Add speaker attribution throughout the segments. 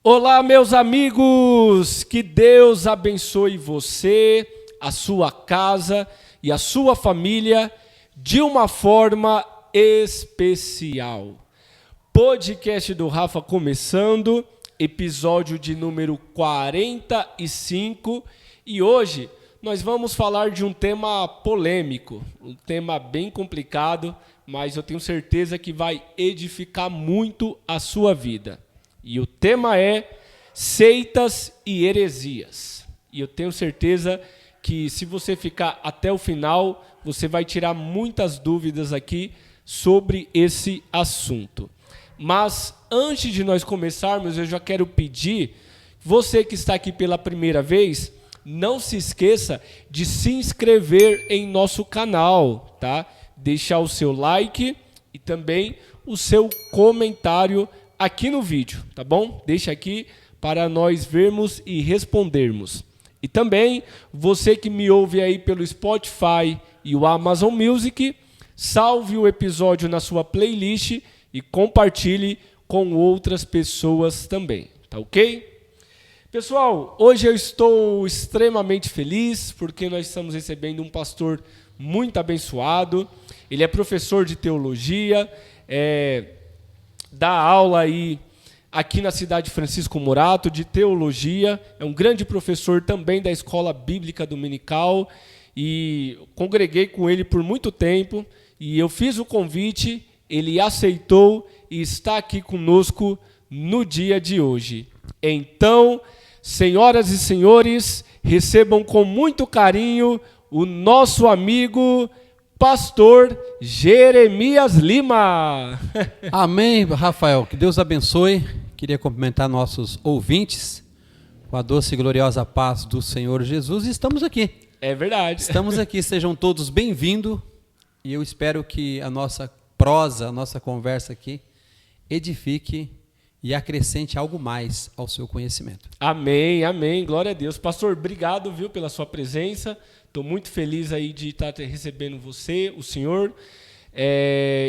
Speaker 1: Olá, meus amigos, que Deus abençoe você, a sua casa e a sua família de uma forma especial. Podcast do Rafa começando, episódio de número 45, e hoje nós vamos falar de um tema polêmico, um tema bem complicado, mas eu tenho certeza que vai edificar muito a sua vida. E o tema é seitas e heresias. E eu tenho certeza que se você ficar até o final, você vai tirar muitas dúvidas aqui sobre esse assunto. Mas antes de nós começarmos, eu já quero pedir, você que está aqui pela primeira vez, não se esqueça de se inscrever em nosso canal, tá? Deixar o seu like e também o seu comentário aqui no vídeo, tá bom? Deixa aqui para nós vermos e respondermos. E também, você que me ouve aí pelo Spotify e o Amazon Music, salve o episódio na sua playlist e compartilhe com outras pessoas também, tá ok? Pessoal, hoje eu estou extremamente feliz porque nós estamos recebendo um pastor muito abençoado. Ele é professor de teologia, dá aula aí aqui na cidade de Francisco Morato de teologia, é um grande professor também da Escola Bíblica Dominical e congreguei com ele por muito tempo e eu fiz o convite, ele aceitou e está aqui conosco no dia de hoje. Então, senhoras e senhores, recebam com muito carinho o nosso amigo Pastor Jeremias Lima.
Speaker 2: Amém, Rafael. Que Deus abençoe. Queria cumprimentar nossos ouvintes com a doce e gloriosa paz do Senhor Jesus. E estamos aqui.
Speaker 1: É verdade.
Speaker 2: Estamos aqui. Sejam todos bem-vindos. E eu espero que a nossa prosa, a nossa conversa aqui, edifique e acrescente algo mais ao seu conhecimento.
Speaker 1: Amém, amém. Glória a Deus. Pastor, obrigado, viu, pela sua presença. Estou muito feliz aí de estar recebendo você, o senhor.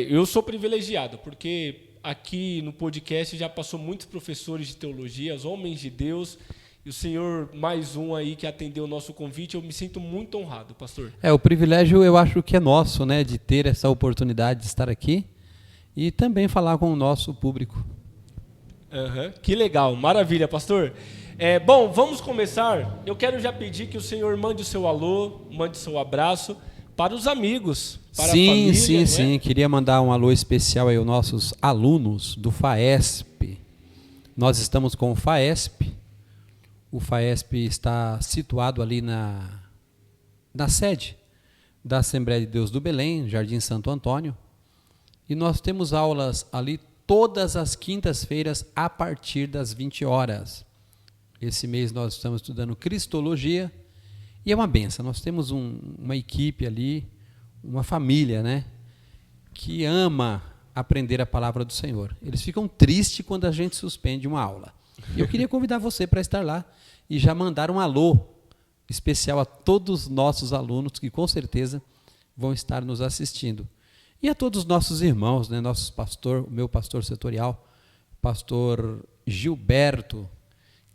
Speaker 1: Eu sou privilegiado, porque aqui no podcast já passou muitos professores de teologia, os homens de Deus, e o senhor, mais um aí que atendeu o nosso convite, eu me sinto muito honrado, pastor.
Speaker 2: O privilégio eu acho que é nosso, né, de ter essa oportunidade de estar aqui e também falar com o nosso público.
Speaker 1: Que legal, maravilha, pastor. Bom, vamos começar. Eu quero já pedir que o senhor mande o seu alô, mande o seu abraço para os amigos, para a família.
Speaker 2: Sim. Queria mandar um alô especial aí aos nossos alunos do FAESP. Nós estamos com o FAESP. O FAESP está situado ali na sede da Assembleia de Deus do Belém, Jardim Santo Antônio. E nós temos aulas ali todas as quintas-feiras a partir das 20 horas. Esse mês nós estamos estudando Cristologia e é uma benção. Nós temos uma equipe ali, uma família, né, que ama aprender a palavra do Senhor. Eles ficam tristes quando a gente suspende uma aula. Eu queria convidar você para estar lá e já mandar um alô especial a todos os nossos alunos que com certeza vão estar nos assistindo. E a todos os nossos irmãos, né, nossos pastor, o meu pastor setorial, pastor Gilberto,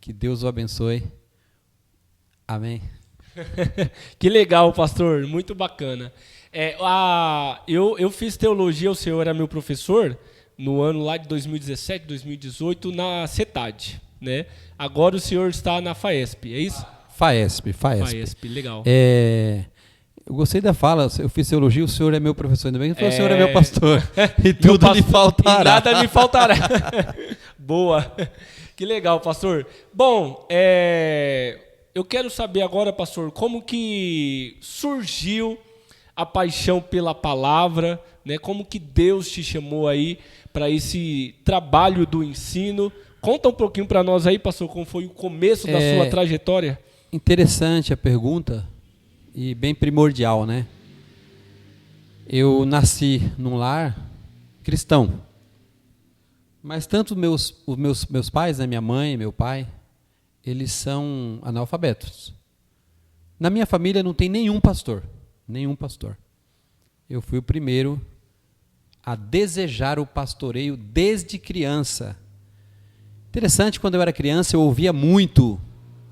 Speaker 2: que Deus o abençoe. Amém.
Speaker 1: Que legal, pastor, muito bacana. Eu fiz teologia, o senhor era meu professor, no ano lá de 2017, 2018, na CETAD, né? Agora o senhor está na FAESP, é isso?
Speaker 2: FAESP.
Speaker 1: FAESP, legal.
Speaker 2: Eu gostei da fala, eu fiz teologia, o senhor é meu professor, ainda bem que o senhor é meu pastor. E
Speaker 1: tudo
Speaker 2: tudo lhe faltará.
Speaker 1: E nada me faltará. Boa. Que legal, pastor. Bom, eu quero saber agora, pastor, como que surgiu a paixão pela palavra, né? Como que Deus te chamou aí para esse trabalho do ensino? Conta um pouquinho para nós aí, pastor, como foi o começo da sua trajetória. Interessante
Speaker 2: a pergunta e bem primordial, né? Eu nasci num lar cristão. Mas tanto os meus pais, né, minha mãe e meu pai, eles são analfabetos. Na minha família não tem nenhum pastor. Eu fui o primeiro a desejar o pastoreio desde criança. Interessante, quando eu era criança, eu ouvia muito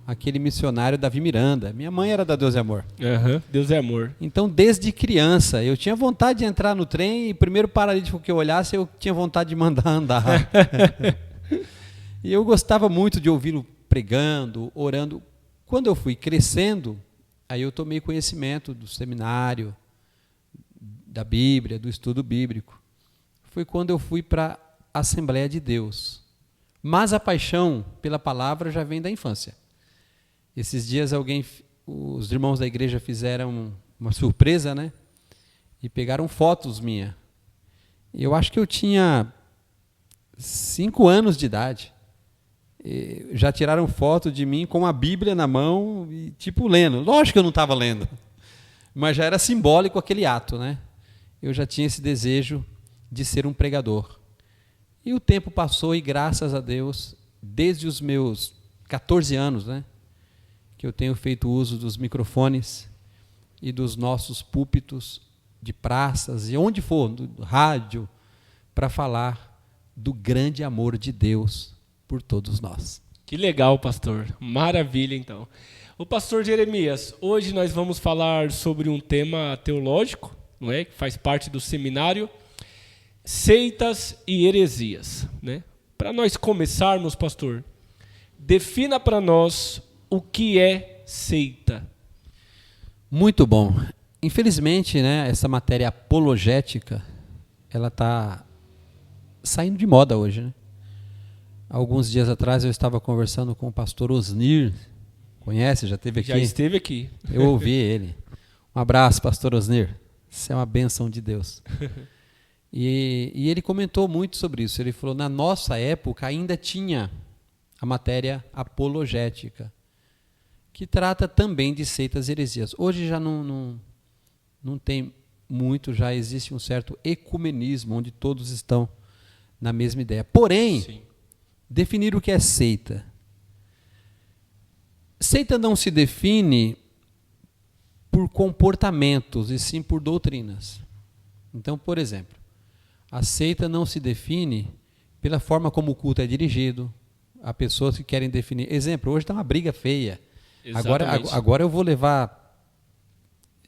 Speaker 2: aquele missionário Davi Miranda. Minha mãe era da Deus é Amor.
Speaker 1: Deus é amor.
Speaker 2: Então, desde criança, eu tinha vontade de entrar no trem e o primeiro paralítico que eu olhasse, eu tinha vontade de mandar andar. E eu gostava muito de ouvi-lo pregando, orando. Quando eu fui crescendo, aí eu tomei conhecimento do seminário, da Bíblia, do estudo bíblico. Foi quando eu fui para a Assembleia de Deus. Mas a paixão pela palavra já vem da infância. Esses dias os irmãos da igreja fizeram uma surpresa, né? E pegaram fotos minhas. Eu acho que eu tinha 5 anos de idade. E já tiraram foto de mim com a Bíblia na mão e tipo lendo. Lógico que eu não estava lendo, mas já era simbólico aquele ato, né? Eu já tinha esse desejo de ser um pregador. E o tempo passou e, graças a Deus, desde os meus 14 anos, né, que eu tenho feito uso dos microfones e dos nossos púlpitos de praças e onde for, do rádio, para falar do grande amor de Deus por todos nós.
Speaker 1: Que legal, pastor. Maravilha, então. O pastor Jeremias, hoje nós vamos falar sobre um tema teológico, não é? Que faz parte do seminário, seitas e heresias, né? Para nós começarmos, pastor, defina para nós o que é seita.
Speaker 2: Muito bom. Infelizmente, né, essa matéria apologética, ela está saindo de moda hoje, né? Alguns dias atrás eu estava conversando com o pastor Osnir. Conhece? Já esteve aqui?
Speaker 1: Já esteve aqui.
Speaker 2: Eu ouvi ele. Um abraço, pastor Osnir. Isso é uma bênção de Deus. E ele comentou muito sobre isso. Ele falou, na nossa época ainda tinha a matéria apologética, que trata também de seitas e heresias. Hoje já não tem muito, já existe um certo ecumenismo, onde todos estão na mesma ideia. Porém, sim, definir o que é seita. Seita não se define por comportamentos, e sim por doutrinas. Então, por exemplo, a seita não se define pela forma como o culto é dirigido. Há pessoas que querem definir. Exemplo, hoje está uma briga feia. Agora eu vou levar...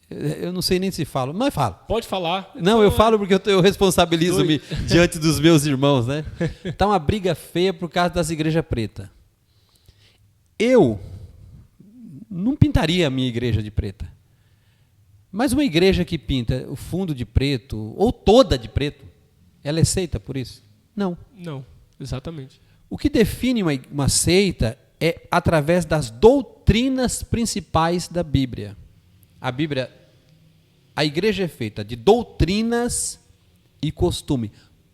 Speaker 2: Eu não sei nem se falo, mas falo.
Speaker 1: Pode falar.
Speaker 2: Não, eu falo porque eu responsabilizo-me diante dos meus irmãos, né? Está uma briga feia por causa das igrejas pretas. Eu não pintaria a minha igreja de preta. Mas uma igreja que pinta o fundo de preto, ou toda de preto, ela é seita por isso? Não.
Speaker 1: Não, exatamente.
Speaker 2: O que define uma seita é através das doutrinas principais da Bíblia. A igreja é feita de doutrinas e costume.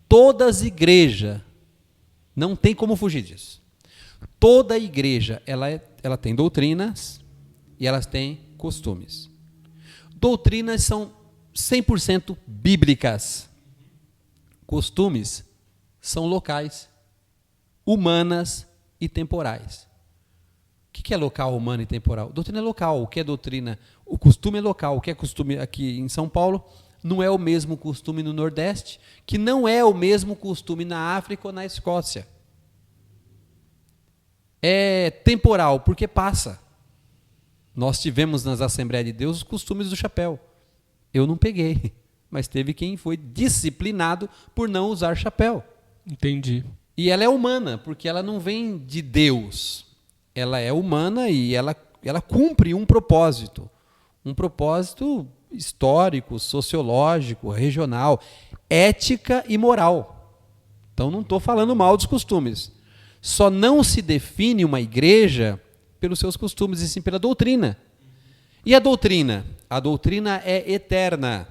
Speaker 2: Todas as igrejas, não tem como fugir disso. Toda igreja, ela tem doutrinas e elas têm costumes. Doutrinas são 100% bíblicas. Costumes são locais, humanas e temporais. O que é local, humano e temporal? Doutrina é local. O que é doutrina? O costume é local. O que é costume aqui em São Paulo não é o mesmo costume no Nordeste, que não é o mesmo costume na África ou na Escócia. É temporal, porque passa. Nós tivemos nas Assembleias de Deus os costumes do chapéu. Eu não peguei, mas teve quem foi disciplinado por não usar chapéu.
Speaker 1: Entendi. E
Speaker 2: ela é humana, porque ela não vem de Deus. Ela é humana e ela cumpre um propósito histórico, sociológico, regional, ética e moral. Então não estou falando mal dos costumes. Só não se define uma igreja pelos seus costumes, e sim pela doutrina. E a doutrina? A doutrina é eterna.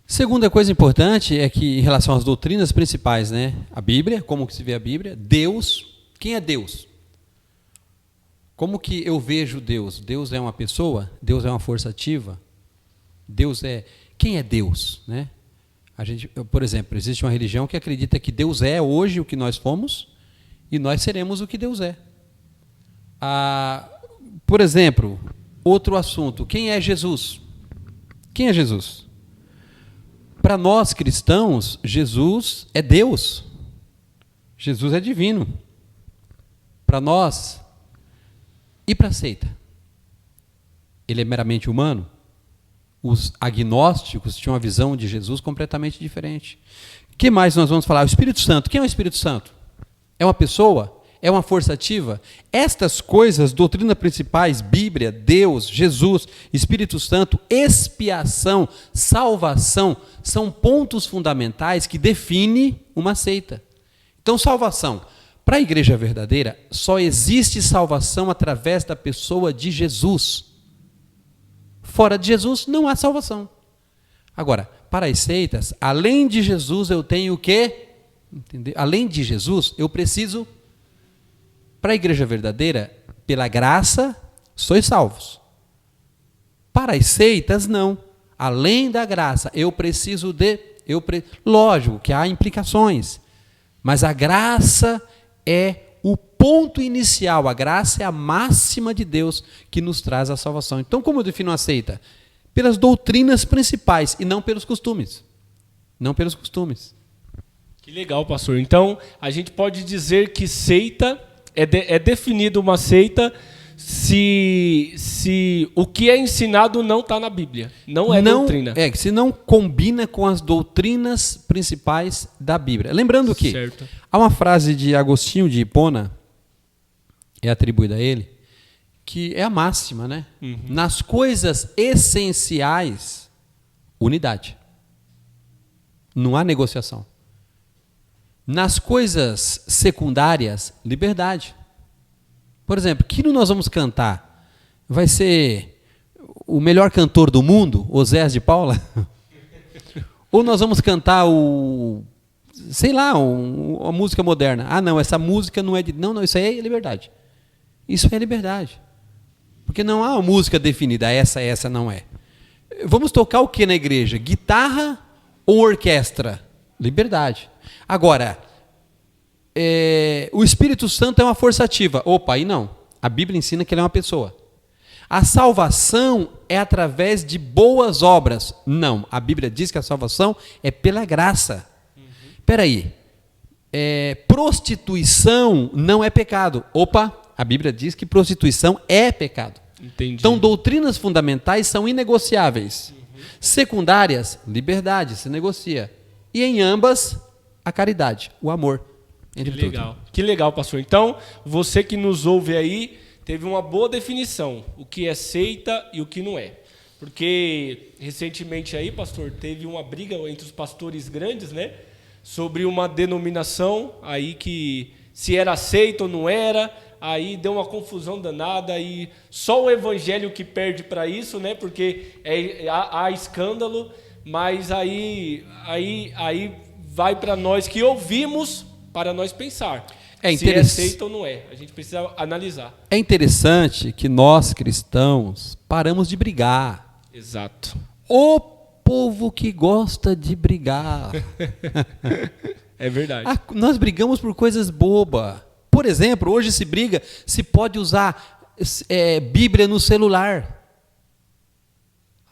Speaker 2: Segunda coisa importante é que, em relação às doutrinas principais, né? A Bíblia, como que se vê a Bíblia, Deus. Quem é Deus? Como que eu vejo Deus? Deus é uma pessoa? Deus é uma força ativa? Quem é Deus? Né? Por exemplo, existe uma religião que acredita que Deus é hoje o que nós fomos e nós seremos o que Deus é. Por exemplo, outro assunto, quem é Jesus? Quem é Jesus? Para nós cristãos, Jesus é Deus. Jesus é divino. para nós e para a seita. Ele é meramente humano. Os agnósticos tinham uma visão de Jesus completamente diferente. O que mais nós vamos falar? O Espírito Santo. Quem é o Espírito Santo? É uma pessoa? É uma força ativa? Estas coisas, doutrinas principais, Bíblia, Deus, Jesus, Espírito Santo, expiação, salvação, são pontos fundamentais que definem uma seita. Então, salvação. Para a igreja verdadeira, só existe salvação através da pessoa de Jesus. Fora de Jesus, não há salvação. Agora, para as seitas, além de Jesus, eu tenho o quê? Entendeu? Além de Jesus, eu preciso... Para a igreja verdadeira, pela graça, sois salvos. Para as seitas, não. Além da graça, eu preciso de... Lógico que há implicações, mas a graça é o ponto inicial, a graça é a máxima de Deus que nos traz a salvação. Então, como eu defino a seita? Pelas doutrinas principais e não pelos costumes. Não pelos costumes.
Speaker 1: Que legal, pastor. Então, a gente pode dizer que seita... É definido uma seita se o que é ensinado não está na Bíblia, não é doutrina.
Speaker 2: Se não combina com as doutrinas principais da Bíblia. Lembrando que há uma frase de Agostinho de Hipona, é atribuída a ele, que é a máxima, né? Uhum. Nas coisas essenciais, unidade. Não há negociação. Nas coisas secundárias, liberdade. Por exemplo, que nós vamos cantar? Vai ser o melhor cantor do mundo, Osés de Paula? Ou nós vamos cantar a música moderna? Ah, não, essa música não é de... Não, isso aí é liberdade. Isso é liberdade. Porque não há uma música definida, essa não é. Vamos tocar o que na igreja? Guitarra ou orquestra? Liberdade. Agora, o Espírito Santo é uma força ativa. Opa, aí não. A Bíblia ensina que ele é uma pessoa. A salvação é através de boas obras. Não, a Bíblia diz que a salvação é pela graça. Espera aí. Prostituição não é pecado. Opa, a Bíblia diz que prostituição é pecado.
Speaker 1: Entendi.
Speaker 2: Então, doutrinas fundamentais são inegociáveis. Secundárias, liberdade, se negocia. E em ambas, a caridade, o amor.
Speaker 1: Que legal, pastor. Então, você que nos ouve aí, teve uma boa definição, o que é seita e o que não é. Porque, recentemente aí, pastor, teve uma briga entre os pastores grandes, né? Sobre uma denominação aí que se era seita ou não era, aí deu uma confusão danada e só o evangelho que perde para isso, né? Porque há escândalo, mas aí vai para nós que ouvimos, para nós pensar se é seita ou não é. A gente precisa analisar.
Speaker 2: É interessante que nós, cristãos, paramos de brigar.
Speaker 1: Exato.
Speaker 2: O povo que gosta de brigar.
Speaker 1: É verdade.
Speaker 2: Nós brigamos por coisas bobas. Por exemplo, hoje se briga se pode usar Bíblia no celular.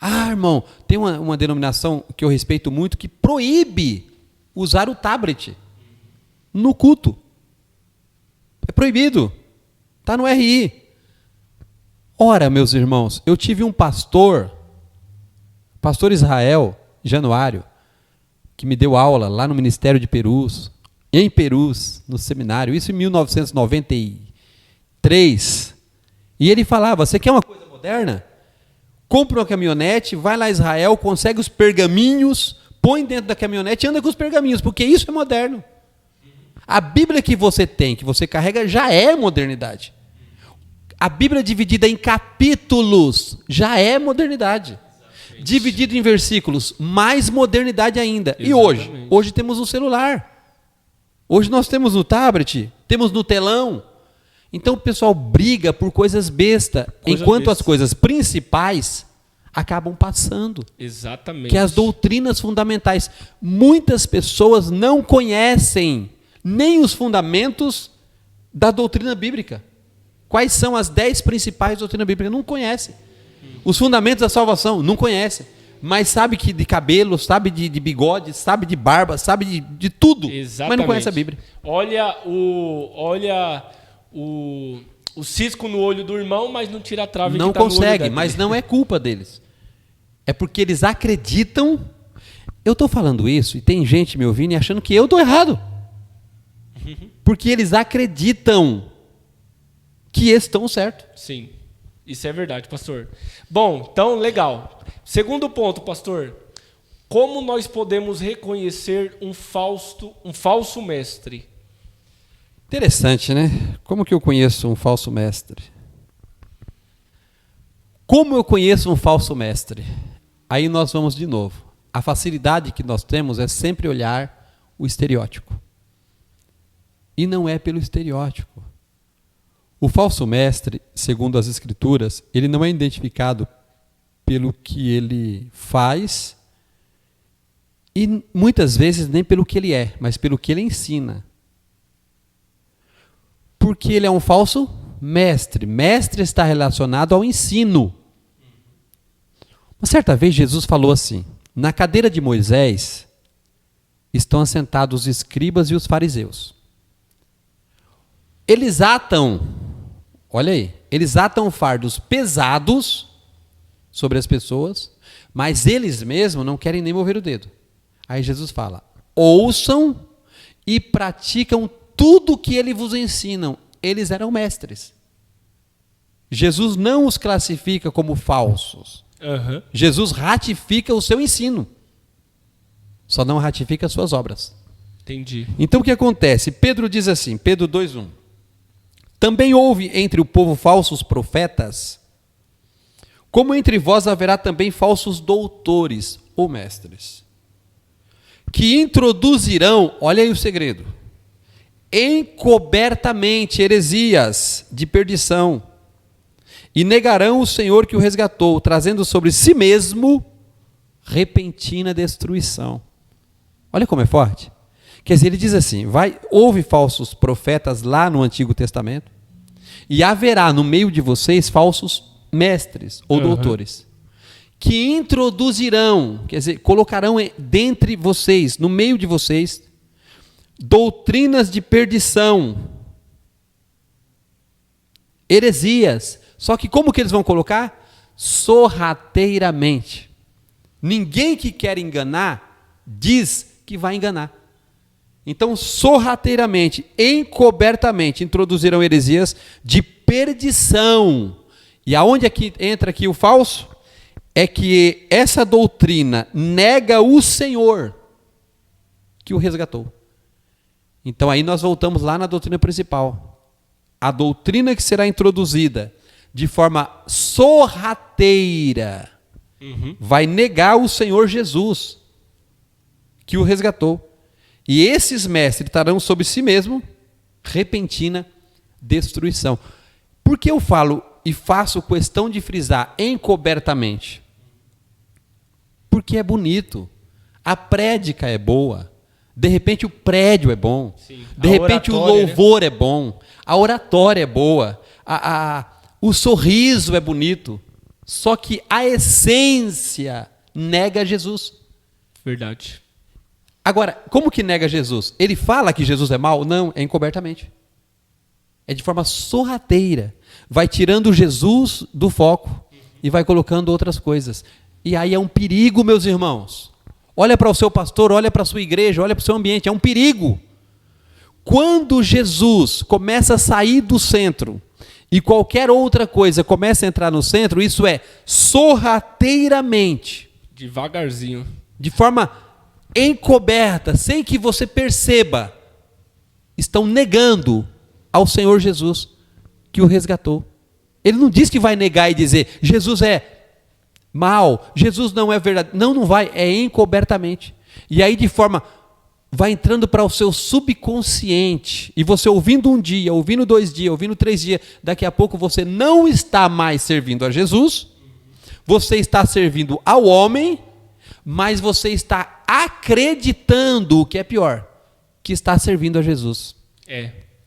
Speaker 2: Irmão, tem uma denominação que eu respeito muito que proíbe usar o tablet no culto. É proibido. Está no RI. Ora, meus irmãos, eu tive um pastor Israel, Januário, que me deu aula lá no Ministério de Perus, em Perus, no seminário, isso em 1993. E ele falava, você quer uma coisa moderna? Compra uma caminhonete, vai lá a Israel, consegue os pergaminhos, põe dentro da caminhonete e anda com os pergaminhos, porque isso é moderno. A Bíblia que você tem, que você carrega, já é modernidade. A Bíblia dividida em capítulos já é modernidade. Exatamente. Dividido em versículos, mais modernidade ainda. Exatamente. E hoje temos no celular. Hoje nós temos no tablet, temos no telão. Então o pessoal briga por coisas bestas, enquanto as coisas principais acabam passando.
Speaker 1: Exatamente.
Speaker 2: Que é as doutrinas fundamentais. Muitas pessoas não conhecem nem os fundamentos da doutrina bíblica. Quais são as 10 principais doutrinas bíblicas? Não conhecem. Os fundamentos da salvação, não conhecem. Mas sabe que de cabelo, sabe de bigode, sabe de barba, sabe de tudo.
Speaker 1: Exatamente.
Speaker 2: Mas não conhece a Bíblia.
Speaker 1: Olha o cisco no olho do irmão, mas não tira a trave
Speaker 2: Não
Speaker 1: que tá no olho
Speaker 2: consegue,
Speaker 1: dele.
Speaker 2: mas não é culpa deles. É porque eles acreditam. Eu estou falando isso e tem gente me ouvindo e achando que eu estou errado. Porque eles acreditam que estão certos.
Speaker 1: Sim, isso é verdade, pastor. Bom, então, legal. Segundo ponto, pastor. Como nós podemos reconhecer um falso mestre?
Speaker 2: Interessante, né? Como que eu conheço um falso mestre? Como eu conheço um falso mestre? Aí nós vamos de novo. A facilidade que nós temos é sempre olhar o estereótipo. E não é pelo estereótipo. O falso mestre, segundo as Escrituras, ele não é identificado pelo que ele faz e muitas vezes nem pelo que ele é, mas pelo que ele ensina. Porque ele é um falso mestre. Mestre está relacionado ao ensino. Uma certa vez Jesus falou assim: na cadeira de Moisés estão assentados os escribas e os fariseus. Eles atam, olha aí, eles atam fardos pesados sobre as pessoas, mas eles mesmos não querem nem mover o dedo. Aí Jesus fala: ouçam e praticam tudo o que eles vos ensinam. Eles eram mestres. Jesus não os classifica como falsos.
Speaker 1: Uhum.
Speaker 2: Jesus ratifica o seu ensino. Só não ratifica as suas obras.
Speaker 1: Entendi.
Speaker 2: Então o que acontece? Pedro diz assim, Pedro 2:1. Também houve entre o povo falsos profetas, como entre vós haverá também falsos doutores ou mestres, que introduzirão, olha aí o segredo, encobertamente heresias de perdição, e negarão o Senhor que o resgatou, trazendo sobre si mesmo repentina destruição. Olha como é forte. Quer dizer, ele diz assim, houve falsos profetas lá no Antigo Testamento, e haverá no meio de vocês falsos mestres ou doutores, que introduzirão, quer dizer, colocarão dentre vocês, no meio de vocês, doutrinas de perdição, heresias. Só que como que eles vão colocar? Sorrateiramente. Ninguém que quer enganar diz que vai enganar. Então, sorrateiramente, encobertamente, introduzirão heresias de perdição. E aonde entra aqui o falso? É que essa doutrina nega o Senhor que o resgatou. Então, aí nós voltamos lá na doutrina principal. A doutrina que será introduzida de forma sorrateira vai negar o Senhor Jesus que o resgatou. E esses mestres estarão sobre si mesmo repentina destruição. Por que eu falo e faço questão de frisar encobertamente? Porque é bonito. A prédica é boa. De repente o prédio é bom.
Speaker 1: Sim.
Speaker 2: De repente o louvor é bom. A oratória é boa. O sorriso é bonito. Só que a essência nega Jesus.
Speaker 1: Verdade.
Speaker 2: Agora, como que nega Jesus? Ele fala que Jesus é mau? Não, é encobertamente. É de forma sorrateira. Vai tirando Jesus do foco e vai colocando outras coisas. E aí é um perigo, meus irmãos. Olha para o seu pastor, olha para a sua igreja, olha para o seu ambiente. É um perigo. Quando Jesus começa a sair do centro e qualquer outra coisa começa a entrar no centro, isso é sorrateiramente.
Speaker 1: Devagarzinho.
Speaker 2: De forma encoberta, sem que você perceba, estão negando ao Senhor Jesus que o resgatou. Ele não diz que vai negar e dizer, Jesus é mal, Jesus não é verdade. Não, não vai, é encobertamente. E aí de forma, vai entrando para o seu subconsciente, e você ouvindo um dia, ouvindo 2 dias, ouvindo 3 dias, daqui a pouco você não está mais servindo a Jesus, você está servindo ao homem, mas você está acreditando, o que é pior, que está servindo a Jesus.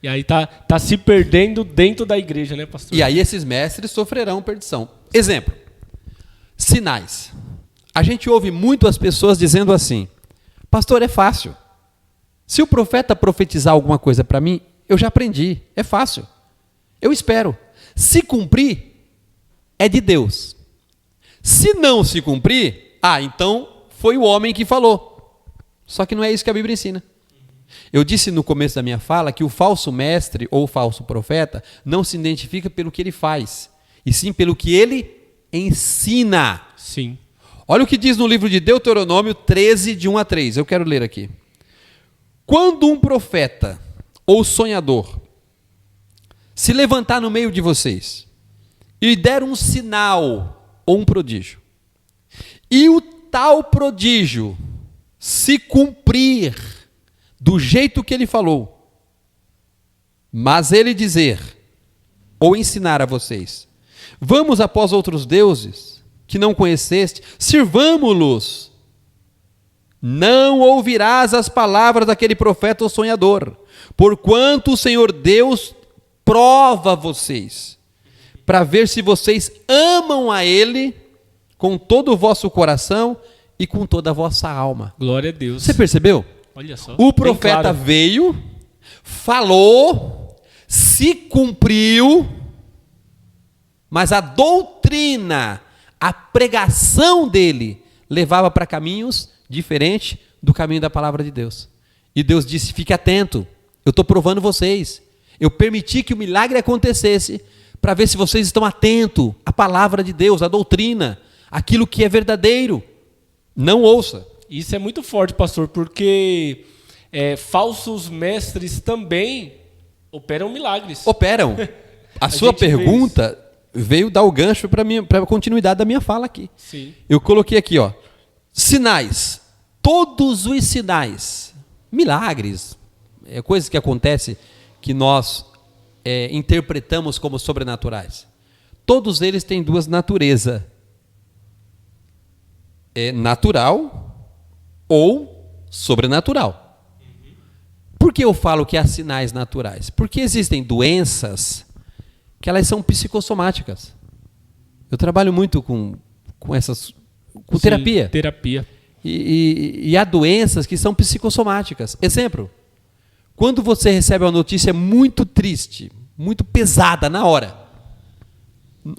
Speaker 1: E aí tá se perdendo dentro da igreja, né, pastor?
Speaker 2: E aí esses mestres sofrerão perdição. Exemplo, sinais. A gente ouve muito as pessoas dizendo assim, pastor, é fácil. Se o profeta profetizar alguma coisa para mim, eu já aprendi, é fácil. Eu espero. Se cumprir, é de Deus. Se não se cumprir, então foi o homem que falou. Só que não é isso que a Bíblia ensina. Eu disse no começo da minha fala que o falso mestre ou falso profeta não se identifica pelo que ele faz, e sim pelo que ele ensina.
Speaker 1: Sim.
Speaker 2: Olha o que diz no livro de Deuteronômio 13, de 1 a 3. Eu quero ler aqui. Quando um profeta ou sonhador se levantar no meio de vocês e der um sinal ou um prodígio, e o tal prodígio se cumprir do jeito que ele falou, mas ele dizer ou ensinar a vocês: vamos após outros deuses que não conheceste, sirvamo-los, não ouvirás as palavras daquele profeta ou sonhador, porquanto o Senhor Deus prova vocês, para ver se vocês amam a Ele com todo o vosso coração e com toda a vossa alma.
Speaker 1: Glória a Deus.
Speaker 2: Você percebeu?
Speaker 1: Olha só.
Speaker 2: O profeta veio, falou, se cumpriu, mas a doutrina, a pregação dele levava para caminhos diferentes do caminho da palavra de Deus. E Deus disse: fique atento, eu estou provando vocês. Eu permiti que o milagre acontecesse para ver se vocês estão atentos à palavra de Deus, à doutrina, aquilo que é verdadeiro. Não ouça.
Speaker 1: Isso é muito forte, pastor, porque falsos mestres também operam milagres.
Speaker 2: Operam. A sua pergunta veio dar o gancho para a continuidade da minha fala aqui.
Speaker 1: Sim.
Speaker 2: Eu coloquei aqui, sinais. Todos os sinais, milagres, coisas que acontecem que nós interpretamos como sobrenaturais. Todos eles têm duas naturezas. Natural ou sobrenatural. Por que eu falo que há sinais naturais? Porque existem doenças que elas são psicossomáticas. Eu trabalho muito com terapia.
Speaker 1: Terapia.
Speaker 2: E há doenças que são psicossomáticas. Exemplo, quando você recebe uma notícia muito triste, muito pesada na hora,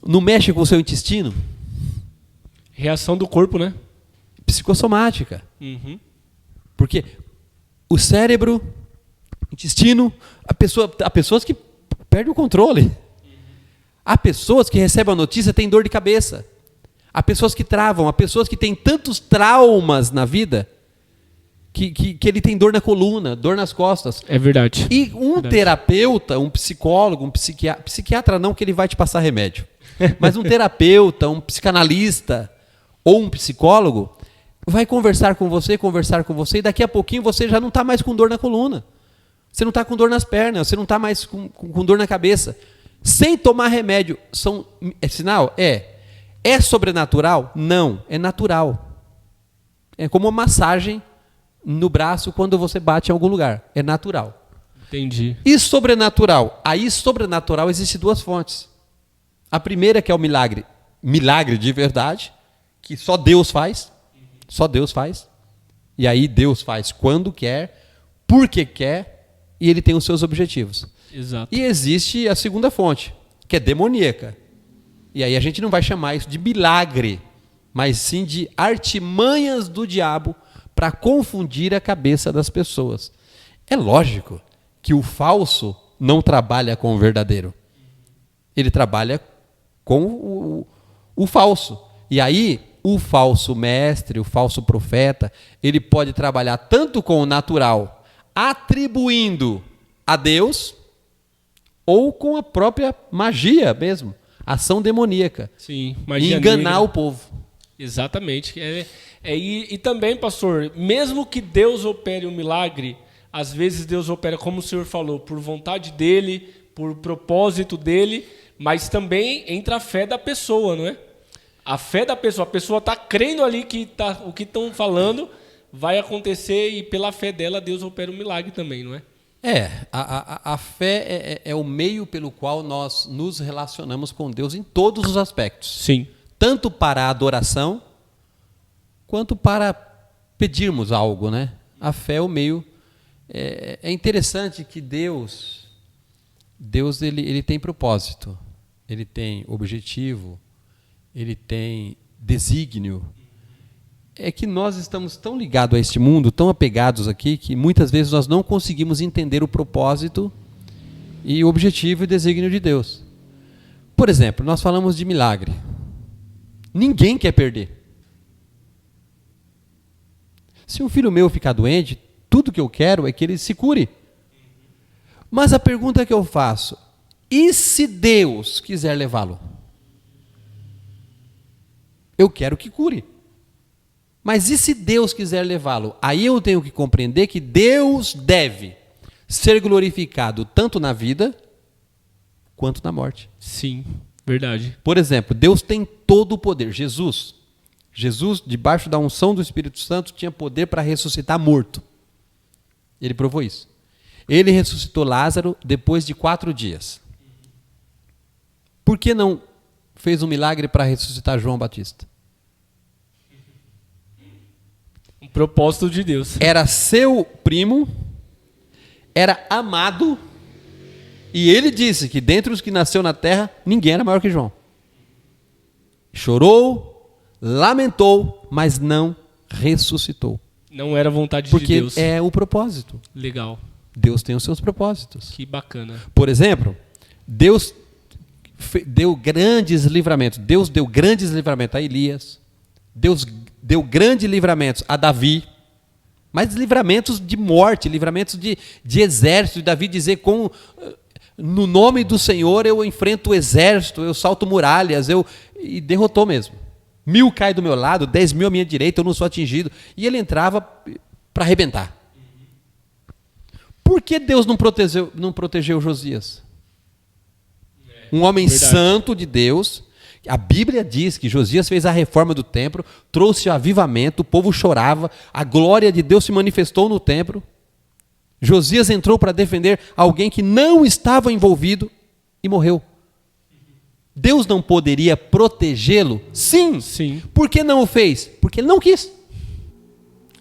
Speaker 2: não mexe com o seu intestino?
Speaker 1: Reação do corpo, né?
Speaker 2: Psicossomática.
Speaker 1: Uhum.
Speaker 2: Porque o cérebro, intestino, há pessoas que perdem o controle. Há pessoas que recebem a notícia e têm dor de cabeça. Há pessoas que travam, há pessoas que têm tantos traumas na vida que ele tem dor na coluna, dor nas costas.
Speaker 1: É verdade.
Speaker 2: E terapeuta, um psicólogo, um psiquiatra não, que ele vai te passar remédio, mas um terapeuta, um psicanalista ou um psicólogo vai conversar com você, e daqui a pouquinho você já não está mais com dor na coluna. Você não está com dor nas pernas, você não está mais com dor na cabeça. Sem tomar remédio. É sinal? É sobrenatural? Não, é natural. É como uma massagem no braço quando você bate em algum lugar. É natural.
Speaker 1: Entendi.
Speaker 2: E sobrenatural? Aí sobrenatural existe duas fontes. A primeira, que é o milagre. Milagre de verdade, que só Deus faz. Só Deus faz. E aí Deus faz quando quer, porque quer, e ele tem os seus objetivos.
Speaker 1: Exato.
Speaker 2: E existe a segunda fonte, que é demoníaca. E aí a gente não vai chamar isso de milagre, mas sim de artimanhas do diabo para confundir a cabeça das pessoas. É lógico que o falso não trabalha com o verdadeiro. Ele trabalha com o falso. E aí o falso mestre, o falso profeta, ele pode trabalhar tanto com o natural, atribuindo a Deus, ou com a própria magia mesmo, ação demoníaca.
Speaker 1: Sim, magia
Speaker 2: enganar
Speaker 1: negra.
Speaker 2: O povo.
Speaker 1: Exatamente. E também, pastor, mesmo que Deus opere um milagre, às vezes Deus opera, como o senhor falou, por vontade dele, por propósito dele, mas também entra a fé da pessoa, não é? A fé da pessoa, a pessoa está crendo ali que o que estão falando vai acontecer e pela fé dela Deus opera um milagre também, não é?
Speaker 2: A fé é o meio pelo qual nós nos relacionamos com Deus em todos os aspectos.
Speaker 1: Sim.
Speaker 2: Tanto para a adoração, quanto para pedirmos algo, né? A fé é o meio. É interessante que Deus, Deus ele tem propósito, ele tem objetivo, ele tem desígnio. É que nós estamos tão ligados a este mundo, tão apegados aqui, que muitas vezes nós não conseguimos entender o propósito e o objetivo e desígnio de Deus. Por exemplo, nós falamos de milagre. Ninguém quer perder. Se um filho meu ficar doente, tudo que eu quero é que ele se cure. Mas a pergunta que eu faço, e se Deus quiser levá-lo? Eu quero que cure. Mas e se Deus quiser levá-lo? Aí eu tenho que compreender que Deus deve ser glorificado tanto na vida quanto na morte.
Speaker 1: Sim, verdade.
Speaker 2: Por exemplo, Deus tem todo o poder. Jesus, debaixo da unção do Espírito Santo, tinha poder para ressuscitar morto. Ele provou isso. Ele ressuscitou Lázaro depois de 4 dias. Por que não fez um milagre para ressuscitar João Batista?
Speaker 1: Um propósito de Deus.
Speaker 2: Era seu primo, era amado, e ele disse que dentre os que nasceu na terra, ninguém era maior que João. Chorou, lamentou, mas não ressuscitou.
Speaker 1: Não era vontade
Speaker 2: Porque
Speaker 1: de Deus.
Speaker 2: é o propósito.
Speaker 1: Legal.
Speaker 2: Deus tem os seus propósitos.
Speaker 1: Que bacana.
Speaker 2: Por exemplo, Deus deu grandes livramentos. Deus deu grandes livramentos a Elias. Deus deu grandes livramentos a Davi. Mas livramentos de morte, livramentos de exército. E Davi dizer, no nome do Senhor eu enfrento o exército, eu salto muralhas, e derrotou mesmo. 1000 cai do meu lado, 10.000 à minha direita, eu não sou atingido. E ele entrava para arrebentar. Por que Deus não protegeu Josias? Um homem
Speaker 1: verdade.
Speaker 2: santo de Deus. A Bíblia diz que Josias fez a reforma do templo, trouxe o avivamento, o povo chorava, a glória de Deus se manifestou no templo. Josias entrou para defender alguém que não estava envolvido e morreu. Deus não poderia protegê-lo? Sim.
Speaker 1: Sim.
Speaker 2: Por que não o fez? Porque ele não quis.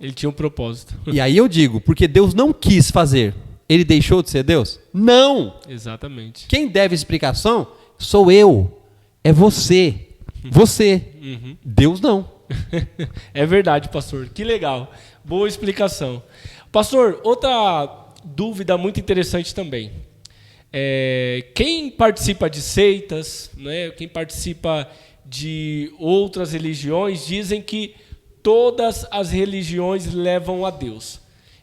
Speaker 1: Ele tinha um propósito.
Speaker 2: E aí eu digo, porque Deus não quis fazer, ele deixou de ser Deus? Não!
Speaker 1: Exatamente.
Speaker 2: Quem deve explicação sou eu, é você. Você.
Speaker 1: Uhum.
Speaker 2: Deus não.
Speaker 1: É verdade, pastor. Que legal. Boa explicação. Pastor, outra dúvida muito interessante também. Quem participa de seitas, né, quem participa de outras religiões, dizem que todas as religiões levam a Deus.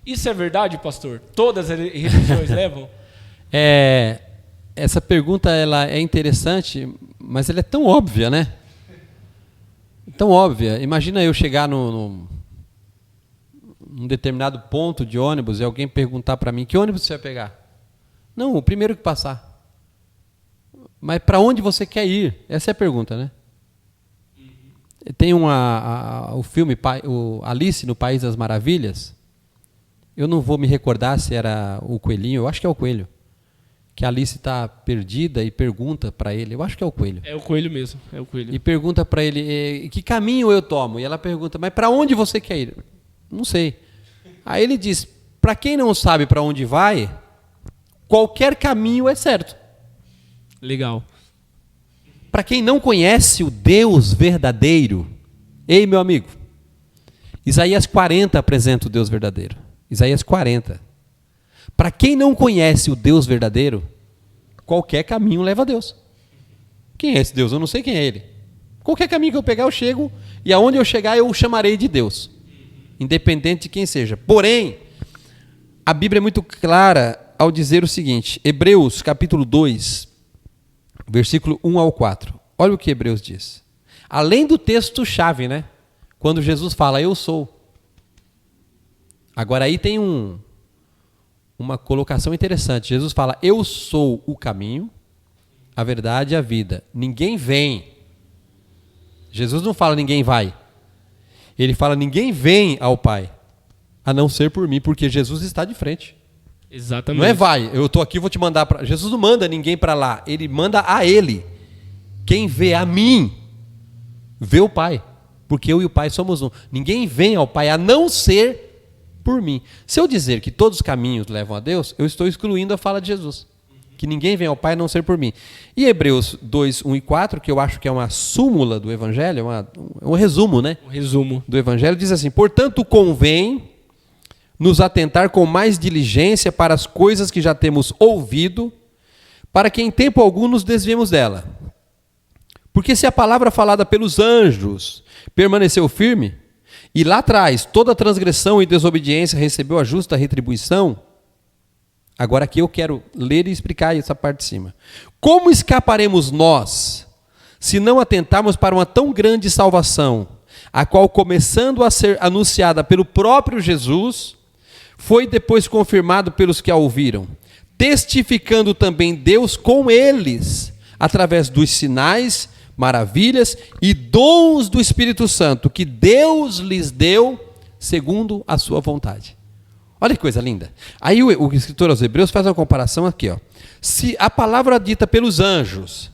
Speaker 1: Isso é verdade, pastor? Todas as religiões levam?
Speaker 2: Essa pergunta ela é interessante, mas ela é tão óbvia, né? Tão óbvia. Imagina eu chegar num determinado ponto de ônibus e alguém perguntar para mim, que ônibus você vai pegar? Não, o primeiro que passar. Mas para onde você quer ir? Essa é a pergunta, né? Tem o filme Alice no País das Maravilhas. Eu não vou me recordar se era o coelhinho, eu acho que é o coelho. Que a Alice está perdida e pergunta para ele, eu acho que é o coelho.
Speaker 1: É o coelho mesmo, é o coelho.
Speaker 2: E pergunta para ele, que caminho eu tomo? E ela pergunta, mas para onde você quer ir? Não sei. Aí ele diz, para quem não sabe para onde vai, qualquer caminho é certo.
Speaker 1: Legal.
Speaker 2: Para quem não conhece o Deus verdadeiro, ei, meu amigo, Isaías 40 apresenta o Deus verdadeiro. Isaías 40. Para quem não conhece o Deus verdadeiro, qualquer caminho leva a Deus. Quem é esse Deus? Eu não sei quem é ele. Qualquer caminho que eu pegar, eu chego, e aonde eu chegar, eu o chamarei de Deus. Independente de quem seja. Porém, a Bíblia é muito clara ao dizer o seguinte, Hebreus capítulo 2, versículo 1 ao 4. Olha o que Hebreus diz. Além do texto-chave, né? Quando Jesus fala, eu sou. Agora aí tem uma colocação interessante. Jesus fala, eu sou o caminho, a verdade e a vida. Ninguém vem. Jesus não fala, ninguém vai. Ele fala, ninguém vem ao Pai, a não ser por mim, porque Jesus está de frente.
Speaker 1: Exatamente.
Speaker 2: Não é vai, eu estou aqui, vou te mandar para... Jesus não manda ninguém para lá, ele manda a ele. Quem vê a mim, vê o Pai, porque eu e o Pai somos um. Ninguém vem ao Pai a não ser por mim. Se eu dizer que todos os caminhos levam a Deus, eu estou excluindo a fala de Jesus, que ninguém vem ao Pai a não ser por mim. E Hebreus 2, 1 e 4, que eu acho que é uma súmula do Evangelho, um resumo, né?
Speaker 1: Um resumo
Speaker 2: Do Evangelho, diz assim: portanto, convém nos atentar com mais diligência para as coisas que já temos ouvido, para que em tempo algum nos desviemos dela. Porque se a palavra falada pelos anjos permaneceu firme, e lá atrás toda transgressão e desobediência recebeu a justa retribuição, agora aqui eu quero ler e explicar essa parte de cima. Como escaparemos nós, se não atentarmos para uma tão grande salvação, a qual, começando a ser anunciada pelo próprio Jesus, foi depois confirmado pelos que a ouviram, testificando também Deus com eles, através dos sinais, maravilhas e dons do Espírito Santo, que Deus lhes deu segundo a sua vontade. Olha que coisa linda. Aí o escritor aos Hebreus faz uma comparação aqui, ó. Se a palavra dita pelos anjos,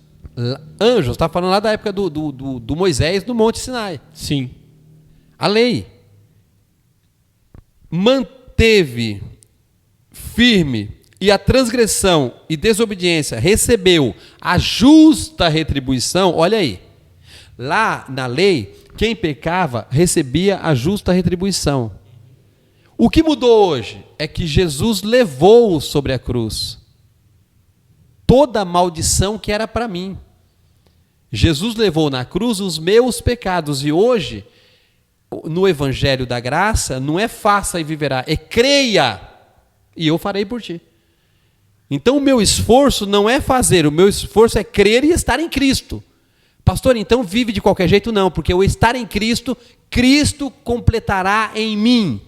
Speaker 2: está falando lá da época do Moisés no Monte Sinai.
Speaker 1: Sim.
Speaker 2: A lei manteve firme e a transgressão e desobediência recebeu a justa retribuição. Olha aí, lá na lei, quem pecava recebia a justa retribuição. O que mudou hoje é que Jesus levou sobre a cruz toda a maldição que era para mim. Jesus levou na cruz os meus pecados, e hoje, no Evangelho da Graça, não é faça e viverá, é creia e eu farei por ti. Então o meu esforço não é fazer, o meu esforço é crer e estar em Cristo. Pastor, então vive de qualquer jeito? Não, porque eu estar em Cristo, Cristo completará em mim.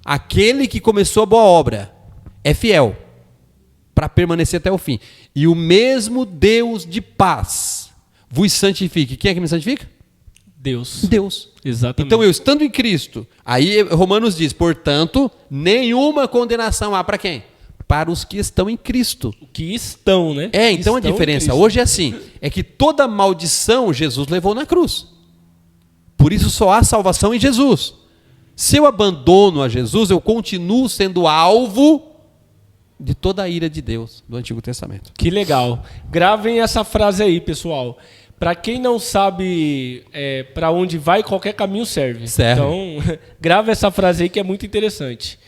Speaker 2: Aquele que começou a boa obra é fiel para permanecer até o fim. E o mesmo Deus de paz vos santifique. Quem é que me santifica?
Speaker 1: Deus.
Speaker 2: Deus.
Speaker 1: Exatamente.
Speaker 2: Então eu estando em Cristo, aí Romanos diz, portanto, nenhuma condenação há para quem? Para os que estão em Cristo.
Speaker 1: O que estão, né?
Speaker 2: Então
Speaker 1: Estão
Speaker 2: a diferença hoje é assim, é que toda maldição Jesus levou na cruz. Por isso só há salvação em Jesus. Se eu abandono a Jesus, eu continuo sendo alvo de toda a ira de Deus do Antigo Testamento.
Speaker 1: Que legal. Gravem essa frase aí, pessoal. Para quem não sabe para onde vai, qualquer caminho serve.
Speaker 2: Serve.
Speaker 1: Então, grave essa frase aí que é muito interessante.